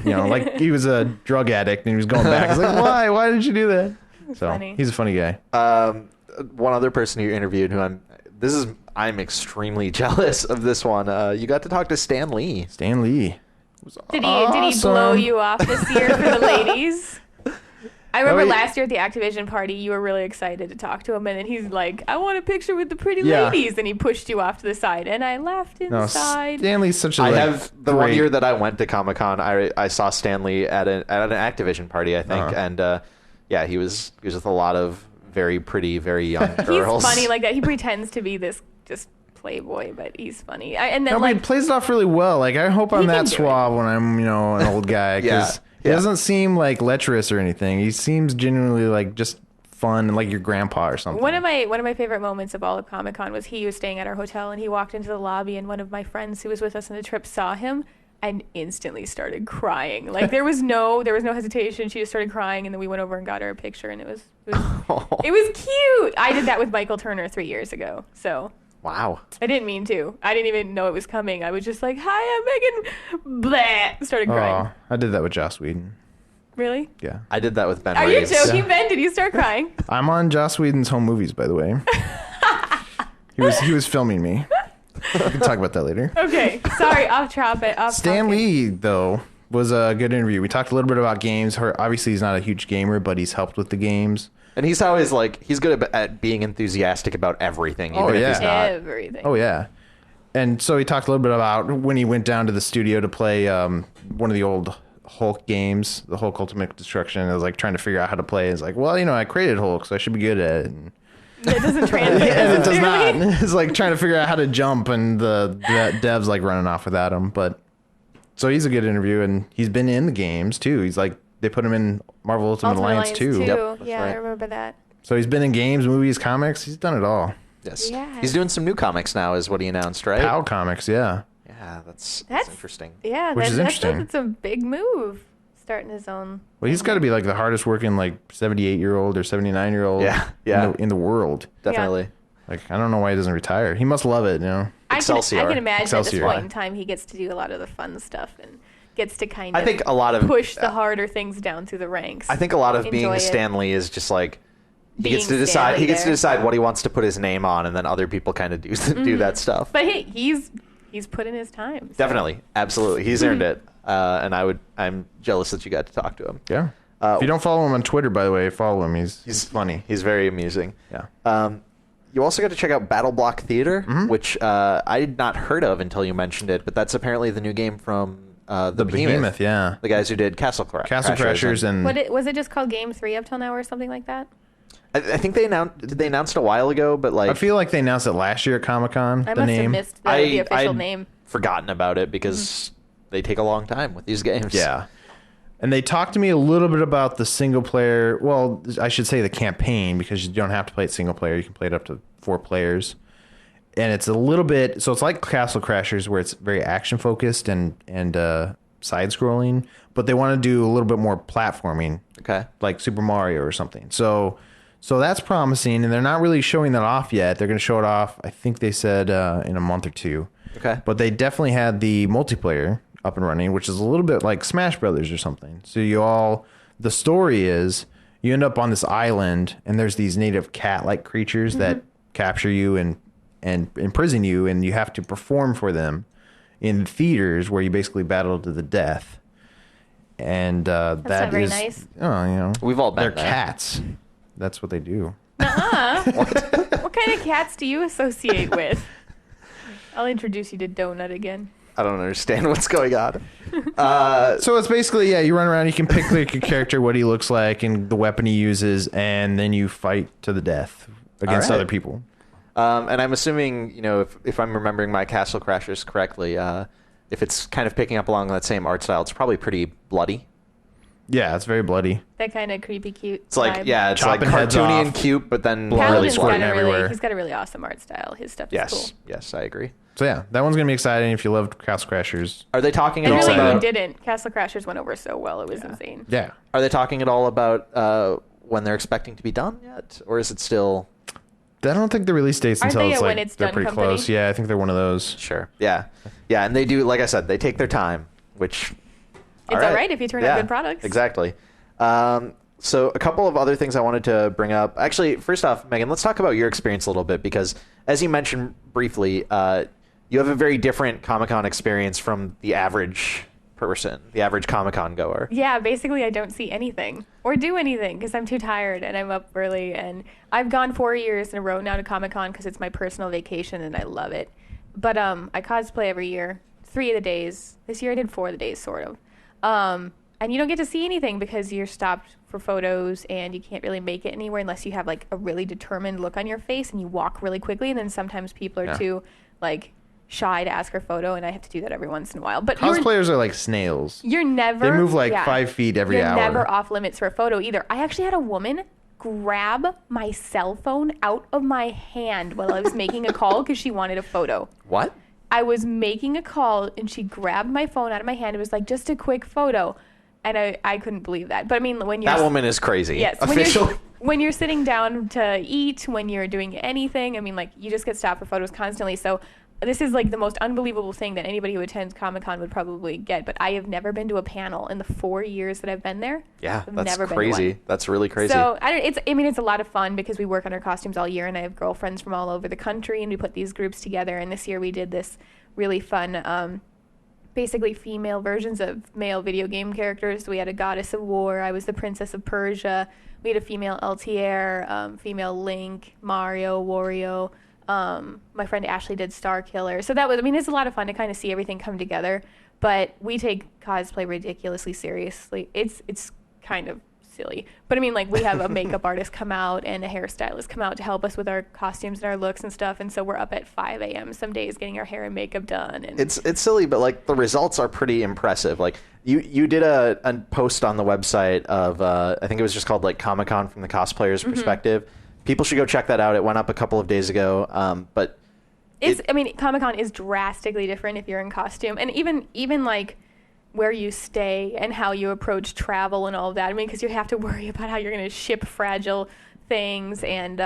like he was a drug addict and he was going back. It's like, why did you do that? So funny. He's a funny guy. One other person you interviewed who I'm extremely jealous of this one. You got to talk to Stan Lee. Stan Lee. Did he blow you off this year for the ladies? I remember last year at the Activision party, you were really excited to talk to him, and then he's like, I want a picture with the pretty ladies, and he pushed you off to the side, and I laughed inside. Stanley's such a I have the one year that I went to Comic-Con, I saw Stan Lee at an Activision party, I think, and he was with a lot of very pretty, very young girls. He's funny like that. He pretends to be this just playboy, but he's funny. And then he plays it off really well. I hope I'm that suave when I'm an old guy, because he doesn't seem lecherous or anything. He seems genuinely just fun and like your grandpa or something. One of my favorite moments of all of Comic-Con was he was staying at our hotel and he walked into the lobby and one of my friends who was with us on the trip saw him and instantly started crying. There was no hesitation. She just started crying, and then we went over and got her a picture, and it was cute. I did that with Michael Turner 3 years ago. So wow. I didn't mean to. I didn't even know it was coming. I was just like, hi, I'm Megan. Blah. Started crying. I did that with Joss Whedon. Really? Yeah. I did that with Ben Are Reeves. you joking, Ben? Did you start crying? I'm on Joss Whedon's home movies, by the way. He was filming me. We can talk about that later. Okay. Sorry, off topic. Stan Lee, though, was a good interview. We talked a little bit about games. Obviously, he's not a huge gamer, but he's helped with the games. And he's always he's good at being enthusiastic about everything, even if he's not. Everything. Oh, yeah. And so he talked a little bit about when he went down to the studio to play one of the old Hulk games, the Hulk Ultimate Destruction. I was trying to figure out how to play. It's I created Hulk, so I should be good at it. And it doesn't translate. And it does not. It's trying to figure out how to jump, and the dev's running off without him. But so he's a good interview, and he's been in the games too. He's they put him in Marvel Ultimate Alliance too. Yep, yeah, right. I remember that. So he's been in games, movies, comics. He's done it all. Yes. Yeah. He's doing some new comics now, is what he announced, right? PAL Comics, yeah. Yeah, that's interesting. Yeah, which is interesting. That's a big move. Starting his own. Well, he's got to be the hardest working 78-year-old or 79-year-old in the world. Definitely. I don't know why he doesn't retire. He must love it, Excelsior. I can imagine Excelsior. at this point in time he gets to do a lot of the fun stuff and gets to kind of I think a lot of push the harder things down through the ranks. I think a lot of being Stan Lee is just he gets to decide what he wants to put his name on, and then other people kind of do that stuff. But hey, he's put in his time. So. Definitely. Absolutely. He's earned it. And I'm jealous that you got to talk to him. Yeah. If you don't follow him on Twitter, by the way, follow him. He's funny. He's very amusing. Yeah. You also got to check out Battle Block Theater, which I had not heard of until you mentioned it, but that's apparently the new game from the Behemoth. Yeah. The guys who did Castle Crashers. And was it just called Game 3 up till now or something like that? I think they announced it a while ago, but I feel like they announced it last year at Comic-Con. I must have missed the official name. Forgotten about it because they take a long time with these games. Yeah. And they talked to me a little bit about the single player. Well, I should say the campaign, because you don't have to play it single player. You can play it up to 4 players. And it's a little bit, so it's like Castle Crashers, where it's very action focused and side scrolling, but they want to do a little bit more platforming. Okay. Like Super Mario or something. So that's promising, and they're not really showing that off yet. They're going to show it off, I think they said, in a month or 2. Okay. But they definitely had the multiplayer up and running, which is a little bit like Smash Brothers or something. So the story is you end up on this island, and there's these native cat-like creatures that capture you and imprison you, and you have to perform for them in theaters where you basically battle to the death. And that's that not very is nice. We've all been they're there. cats. That's what they do. What kind of cats do you associate with? I'll introduce you to Donut again. I don't understand what's going on. So it's basically, you run around, you can pick your character, what he looks like, and the weapon he uses, and then you fight to the death against other people. And I'm assuming, if I'm remembering my Castle Crashers correctly, if it's kind of picking up along that same art style, it's probably pretty bloody. Yeah, it's very bloody. That kind of creepy cute. It's like vibe. it's Chopping like heads cartoony off. and cute, but then really Paladin's squirting got a everywhere. he's got a really awesome art style. His stuff is cool. Yes, I agree. So yeah, that one's gonna be exciting if you loved Castle Crashers. Are they talking at And all really, who about? didn't? Castle Crashers went over so well. It was insane. Yeah. Are they talking at all about when they're expecting to be done yet, or is it still? I don't think the release date's Aren't until they it's a like when it's they're done pretty company? close. Yeah, I think they're one of those. Sure. Yeah, and they do. Like I said, they take their time, which It's all right if you turn out good products. Exactly. So a couple of other things I wanted to bring up. Actually, first off, Megan, let's talk about your experience a little bit because, as you mentioned briefly, you have a very different Comic-Con experience from the average person, the average Comic-Con goer. Yeah, basically I don't see anything or do anything because I'm too tired and I'm up early. And I've gone 4 years in a row now to Comic-Con because it's my personal vacation and I love it. But I cosplay every year, 3 of the days. This year I did 4 of the days, sort of. And you don't get to see anything because you're stopped for photos and you can't really make it anywhere unless you have like a really determined look on your face and you walk really quickly. And then sometimes people are too like shy to ask for a photo, and I have to do that every once in a while. But Cosplayers are like snails. you're never. They move like 5 feet every you're hour. never off limits for a photo either. I actually had a woman grab my cell phone out of my hand while I was making a call because she wanted a photo. What? I was making a call and she grabbed my phone out of my hand. It was like just a quick photo, and I couldn't believe that. But I mean, when you're That woman is crazy. yes, Officially. when you're sitting down to eat, when you're doing anything, I mean, like you just get stopped for photos constantly. So this is like the most unbelievable thing that anybody who attends Comic-Con would probably get. But I have never been to a panel in the 4 years that I've been there. Yeah, I've that's never been to crazy. one. That's really crazy. So it's a lot of fun because we work on our costumes all year, and I have girlfriends from all over the country, and we put these groups together. And this year we did this really fun, basically female versions of male video game characters. So we had a Goddess of War. I was the Princess of Persia. We had a female Altair, female Link, Mario, Wario. My friend Ashley did Star Killer. So that was, I mean, it's a lot of fun to kind of see everything come together. But we take cosplay ridiculously seriously. It's kind of silly. But I mean, like, we have a makeup artist come out and a hairstylist come out to help us with our costumes and our looks and stuff. And so we're up at 5 a.m. some days getting our hair and makeup done. And it's silly, but like the results are pretty impressive. Like you did a post on the website of I think it was just called like Comic-Con from the cosplayer's perspective. People should go check that out. It went up a couple of days ago. But I mean, Comic-Con is drastically different if you're in costume, and even like where you stay and how you approach travel and all of that. I mean, because you have to worry about how you're going to ship fragile things, and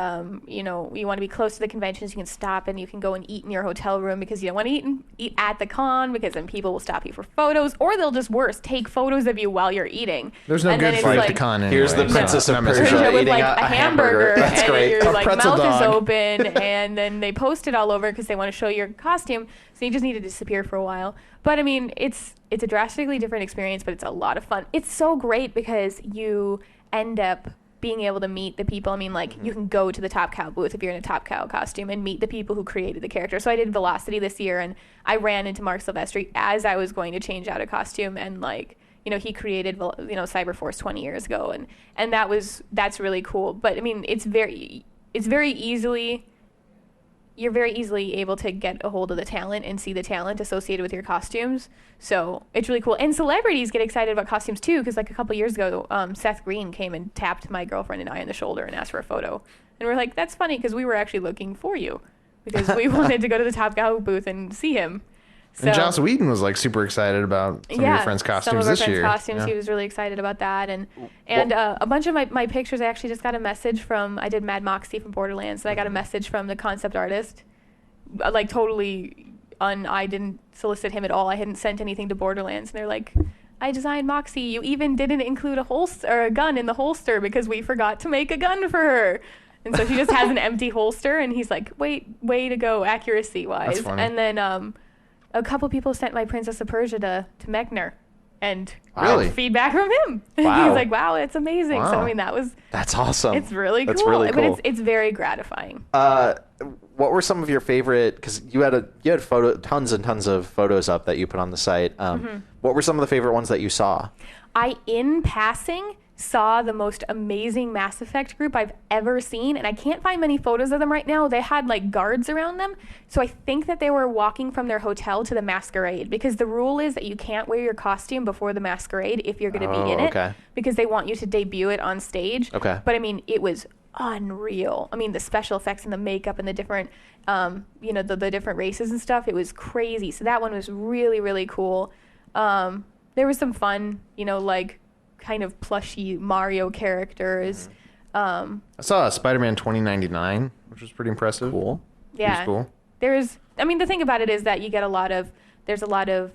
you want to be close to the conventions. You can stop and you can go and eat in your hotel room because you don't want to eat at the con because then people will stop you for photos, or they'll just worse take photos of you while you're eating. There's no And good then flight it's to like, con anyway. here's the Princess of Persia Persia with eating like a hamburger, That's and great. your like pretzel mouth is dog. open, and then they post it all over because they want to show your costume. So you just need to disappear for a while. But I mean, it's a drastically different experience, but it's a lot of fun. It's so great because you end up being able to meet the people. I mean, like, you can go to the Top Cow booth if you're in a Top Cow costume and meet the people who created the character. So I did Velocity this year, and I ran into Mark Silvestri as I was going to change out a costume, and like, he created Cyberforce 20 years ago, and that's really cool. But I mean, you're very easily able to get a hold of the talent and see the talent associated with your costumes. So it's really cool. And celebrities get excited about costumes too, because like a couple years ago, Seth Green came and tapped my girlfriend and I on the shoulder and asked for a photo. And we're like, that's funny because we were actually looking for you because we wanted to go to the Top Cow booth and see him. So, and Joss Whedon was like super excited about some of your friends' costumes some of our this friends' year. costumes. Yeah. He was really excited about that, and a bunch of my pictures. I actually just got a message from. I did Mad Moxie from Borderlands, and I got a message from the concept artist, like totally. I didn't solicit him at all. I hadn't sent anything to Borderlands, and they're like, "I designed Moxie. You even didn't include a holster or a gun in the holster because we forgot to make a gun for her." And so she just has an empty holster, and he's like, way to go, accuracy-wise. That's funny. And then a couple people sent my Princess of Persia to Mechner, and Really? feedback from him. Wow. He's like, wow, it's amazing. So, Wow. I mean, That's awesome. it's really cool. That's really cool. But it's very gratifying. What were some of your favorite? Because you had tons and tons of photos up that you put on the site. What were some of the favorite ones that you saw? I, in passing, saw the most amazing Mass Effect group I've ever seen, and I can't find many photos of them right now. They had like guards around them, so I think that they were walking from their hotel to the masquerade, because the rule is that you can't wear your costume before the masquerade if you're going to be in it, because they want you to debut it on stage. Okay. But I mean, it was unreal. I mean, the special effects and the makeup and the different, the different races and stuff, it was crazy. So that one was really, really cool. There was some fun, like kind of plushy Mario characters. I saw Spider-Man 2099, which was pretty impressive. Cool. Yeah. Cool. The thing about it is that there's a lot of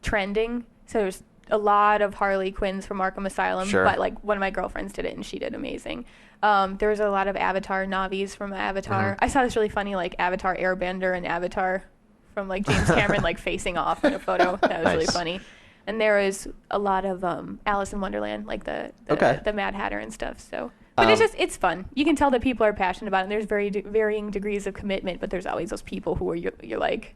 trending. So there's a lot of Harley Quinns from Arkham Asylum, Sure. but like one of my girlfriends did it and she did amazing. There was a lot of Avatar Navis from Avatar. Mm-hmm. I saw this really funny like Avatar Airbender and Avatar from like James Cameron like facing off in a photo. That was really Nice. funny. And there was a lot of Alice in Wonderland, like the Mad Hatter and stuff. So, but it's fun. You can tell that people are passionate about it. And there's varying degrees of commitment, but there's always those people who are you're like,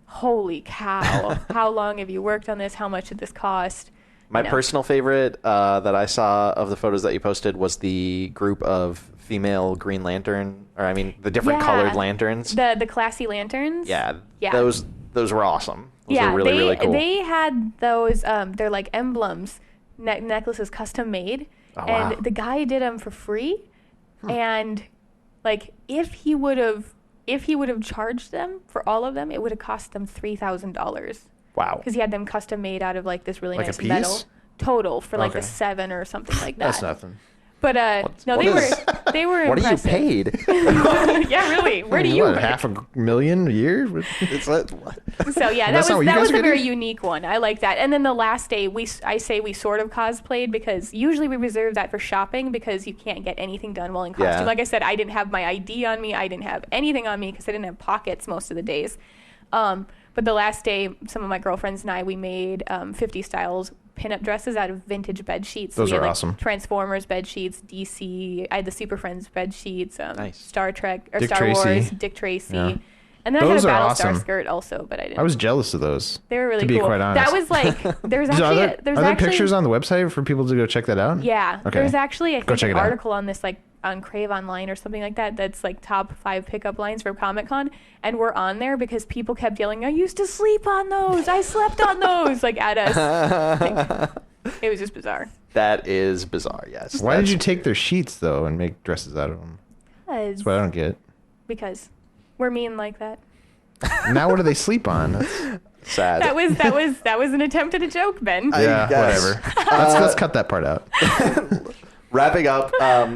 holy cow! How long have you worked on this? How much did this cost? My personal favorite that I saw of the photos that you posted was the group of female Green Lantern, the different colored lanterns. The classy lanterns. Yeah. Yeah. Those were awesome. Those were really, really cool. They had those. They're like emblems, necklaces custom made, and the guy did them for free. And like if he would have charged them for all of them, it would have cost them $3,000. Wow. Because he had them custom made out of like this really Like a nice piece? metal total for like Okay. the 7 or something like that. That's nothing. But they were What are you impressive. paid? Yeah, really. Where do you What, work? $500,000 a year? It's what? So yeah, That's that not what you was guys a are very getting? unique one. I like that. And then the last day, we sort of cosplayed, because usually we reserve that for shopping because you can't get anything done while in costume. Yeah. Like I said, I didn't have my ID on me. I didn't have anything on me because I didn't have pockets most of the days. But the last day, some of my girlfriends and I, we made 50 styles pinup dresses out of vintage bed sheets. Those we had, are like, awesome. Transformers bed sheets, DC. I had the Super Friends bed sheets. Nice. Star Trek or Dick Star Tracy. Wars, Dick Tracy. Yeah. And then Those I are had a Battlestar awesome. skirt also, but I didn't. I was jealous of those. They were really to be cool. quite honest. That was like there's Are actually there, are there pictures on the website for people to go check that out? Yeah, Okay. there's actually I Go think check an it out. article on this like on Crave Online or something like that. That's like top 5 pickup lines for Comic-Con, and we're on there because people kept yelling, "I used to sleep on those. I slept on those," like at us. Like, it was just bizarre. That is bizarre. Yes. Why did you take their sheets though and make dresses out of them? That's what I don't get. Because we're mean like that. Now what do they sleep on? That's, Sad. That was an attempt at a joke, Ben. yeah, guess. whatever. Let's cut that part out. Wrapping up,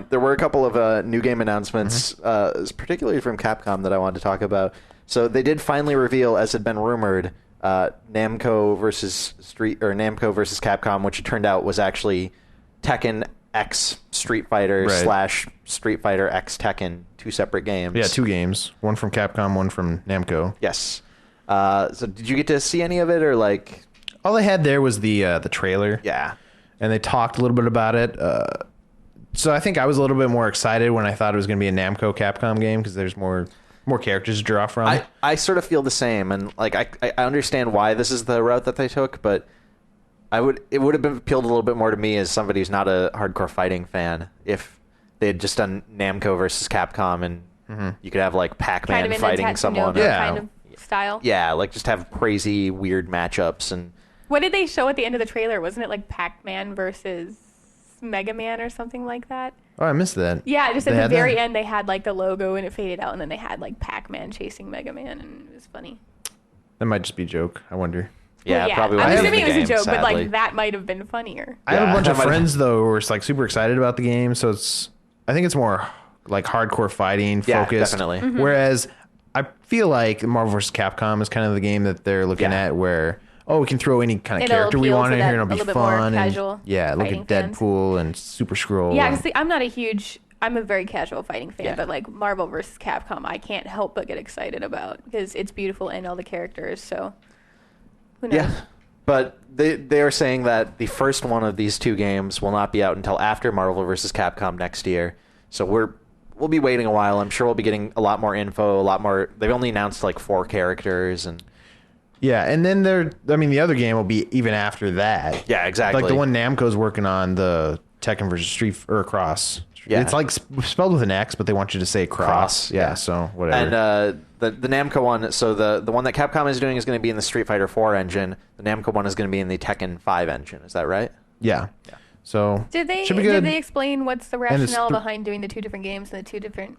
there were a couple of new game announcements, particularly from Capcom, that I wanted to talk about. So they did finally reveal, as had been rumored, Namco versus Capcom, which it turned out was actually Tekken X Street Fighter Right. / Street Fighter X Tekken, 2 separate games. Yeah, 2 games. One from Capcom, one from Namco. Yes. So did you get to see any of it, or like? All they had there was the trailer. Yeah. And they talked a little bit about it. So I think I was a little bit more excited when I thought it was going to be a Namco Capcom game because there's more characters to draw from. I sort of feel the same, and like I understand why this is the route that they took, but it would have been appealed a little bit more to me as somebody who's not a hardcore fighting fan if they had just done Namco versus Capcom, and you could have like Pac-Man kind of fighting in someone. kind of style. Yeah, like just have crazy weird matchups. And What did they show at the end of the trailer? Wasn't it like Pac-Man versus Mega Man or something like that? Oh, I missed that. Yeah, just They at the had very that? end, they had like the logo and it faded out, and then they had like Pac-Man chasing Mega Man, and it was funny. That might just be a joke. I wonder. yeah, Well, probably. I'm won't be in assuming the it was a game, joke, but sadly. like that might have been funnier. I have a bunch of that might- friends though who are like super excited about the game, so I think it's more like hardcore fighting Yeah, focused. definitely. Mm-hmm. Whereas I feel like Marvel vs. Capcom is kind of the game that they're looking Yeah. at where we can throw any kind of It'll character we appeal want to in that here and a it'll be little bit more fun. casual And yeah, look fighting at fans. Deadpool and Super Scroll. Yeah, and- because I'm a very casual fighting fan, but like Marvel vs. Capcom, I can't help but get excited about because it's beautiful and all the characters. So who knows? Yeah, but they are saying that the first one of these 2 games will not be out until after Marvel vs. Capcom next year. So we'll be waiting a while. I'm sure we'll be getting a lot more info, a lot more. They've only announced like 4 characters, and Yeah, and then the other game will be even after that. Yeah, exactly. Like the one Namco's working on, the Tekken versus Street or Cross. Yeah. It's like spelled with an X, but they want you to say Cross. Yeah, so whatever. And the Namco one, so the one that Capcom is doing is going to be in the Street Fighter 4 engine. The Namco one is going to be in the Tekken 5 engine. Is that right? Yeah. So Did they should be good. did they explain what's the rationale behind doing the two different games and the two different?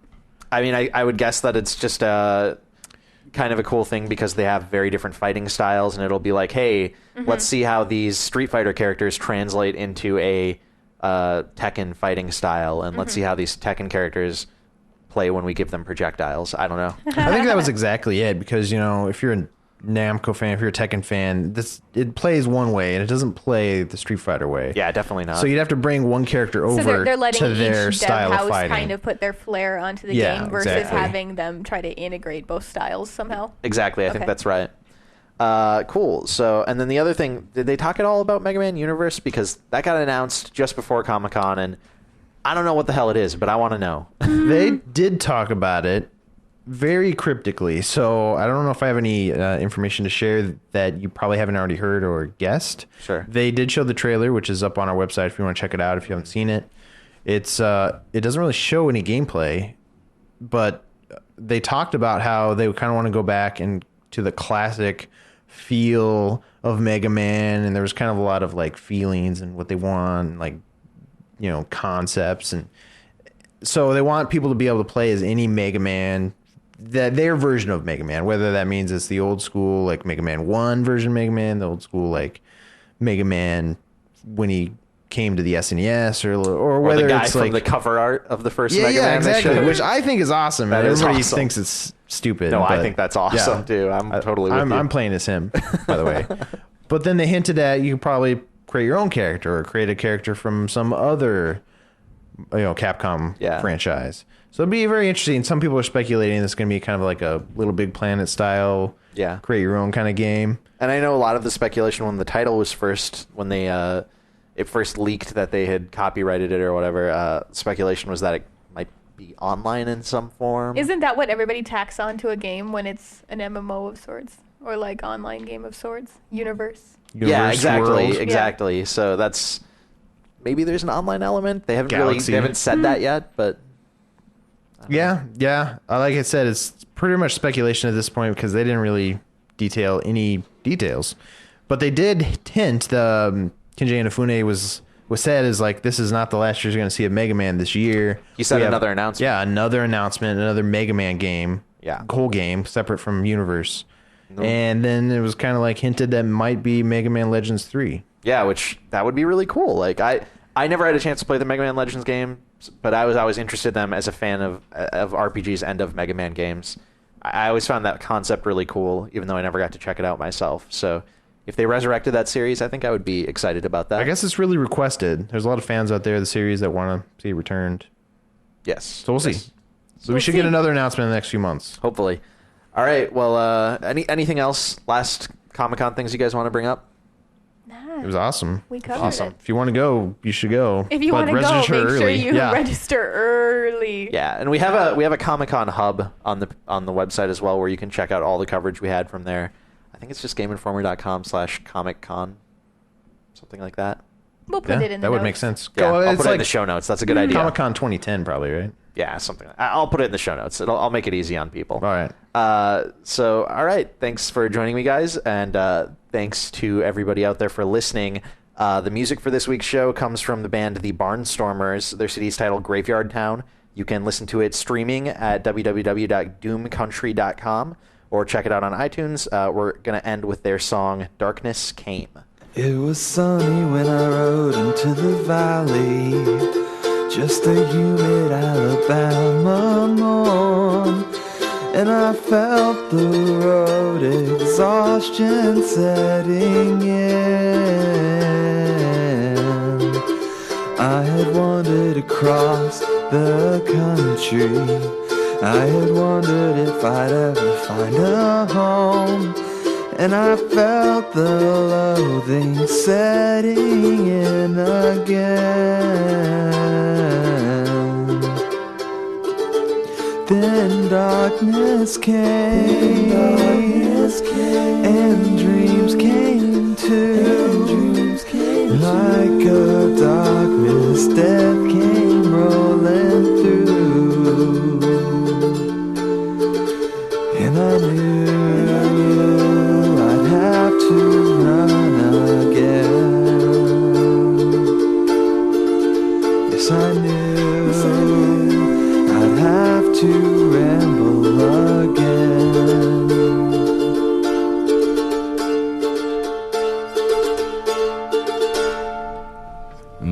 I mean, I would guess that it's just kind of a cool thing because they have very different fighting styles, and it'll be like, hey, let's see how these Street Fighter characters translate into a Tekken fighting style, and let's see how these Tekken characters play when we give them projectiles. I don't know. I think that was exactly it, because if you're a Namco fan, if you're a Tekken fan, it plays one way and it doesn't play the Street Fighter way. Yeah, definitely not. So you'd have to bring one character over So they're letting to their each style dev of house fighting. kind of put their flair onto the Yeah, game versus exactly. having them try to integrate both styles somehow. Exactly. I think Okay. that's right. Cool. So, and then the other thing, did they talk at all about Mega Man Universe? Because that got announced just before Comic-Con, and I don't know what the hell it is, but I want to know. They did talk about it very cryptically, so I don't know if I have any information to share that you probably haven't already heard or guessed. Sure. They did show the trailer, which is up on our website if you want to check it out if you haven't seen it. It doesn't really show any gameplay, but they talked about how they kind of want to go back and to the classic feel of Mega Man, and there was kind of a lot of like feelings and what they want, like concepts, and so they want people to be able to play as any Mega Man, their version of Mega Man, whether that means it's the old school like Mega Man 1 version of Mega Man, the old school like Mega Man when he came to the SNES, or whether the guy it's from like the cover art of the first yeah, Mega Man. exactly, they which I think is awesome. That and is everybody awesome. thinks it's stupid. No, I but think that's awesome yeah. too. I'm totally with you. I'm playing as him, by the way. But then they hinted at you could probably create your own character or create a character from some other Capcom franchise. So it'd be very interesting. Some people are speculating it's going to be kind of like a Little Big Planet style, create your own kind of game. And I know a lot of the speculation when the title was first, when they it first leaked that they had copyrighted it or whatever, speculation was that it might be online in some form. Isn't that what everybody tacks onto a game when it's an MMO of sorts or like online game of sorts? Universe. Yeah, exactly, world. exactly. Yeah. So that's maybe there's an online element. They haven't said that yet, but yeah. Like I said, it's pretty much speculation at this point because they didn't really detail any details, but they did hint. The Kenji Inafune was said is like, this is not the last year you're going to see a Mega Man this year. He said another announcement. Yeah, another announcement, another Mega Man game. Yeah, whole game separate from Universe. And then it was kind of like hinted that might be Mega Man Legends 3. Yeah, which that would be really cool. Like I never had a chance to play the Mega Man Legends game, but I was always interested in them as a fan of RPGs and of Mega Man games. I always found that concept really cool, even though I never got to check it out myself. So if they resurrected that series, I think I would be excited about that. I guess it's really requested. There's a lot of fans out there of the series that want to see it returned. Yes. So we'll see. So we should get another announcement in the next few months. Hopefully. All right. Well, anything else? Last Comic-Con things you guys want to bring up? Nah, It was awesome. we covered it. If you want to go, you should go. If you But want to go, make register sure early. you register early. Yeah, and we have a Comic-Con hub on the website as well, where you can check out all the coverage we had from there. I think it's just GameInformer.com/ComicCon, something like that. We'll put it in the That would notes. make sense. Yeah, I'll it's put it in like the show notes. That's a good idea. Comic-Con 2010 probably, right? Yeah, something. I'll put it in the show notes. I'll make it easy on people. All right. So, all right. Thanks for joining me, guys, and thanks to everybody out there for listening. The music for this week's show comes from the band The Barnstormers. Their CD is titled Graveyard Town. You can listen to it streaming at www.doomcountry.com or check it out on iTunes. We're going to end with their song Darkness Came. It was sunny when I rode into the valley, just a humid Alabama morn, and I felt the road exhaustion setting in. I had wandered across the country, I had wondered if I'd ever find a home, and I felt the loathing setting in again. Then darkness came. and dreams came too. Like a dark mist, death came rolling through. And I knew I'd have to run again. Yes, I knew I'd have to ramble again.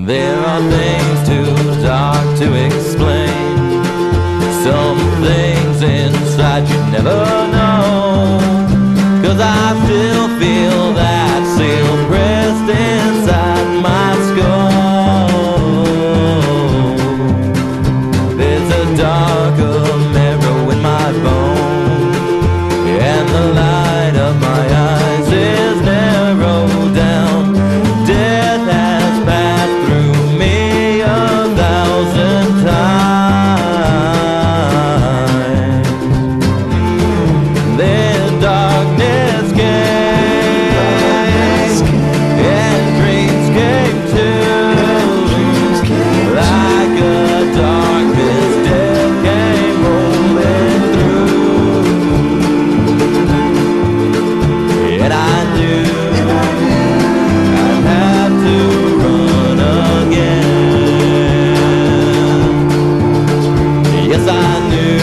There are things too dark to explain. Some things inside you never know. 'Cause I still feel that seal pressed inside my skull. There's a darker marrow in my bone, and the light of my eyes is narrowed down. Death has passed through me 1,000 times. Then darkness came, and dreams came too. Like a dark mist, death came rolling through. And I knew I'd have to run again. Yes, I knew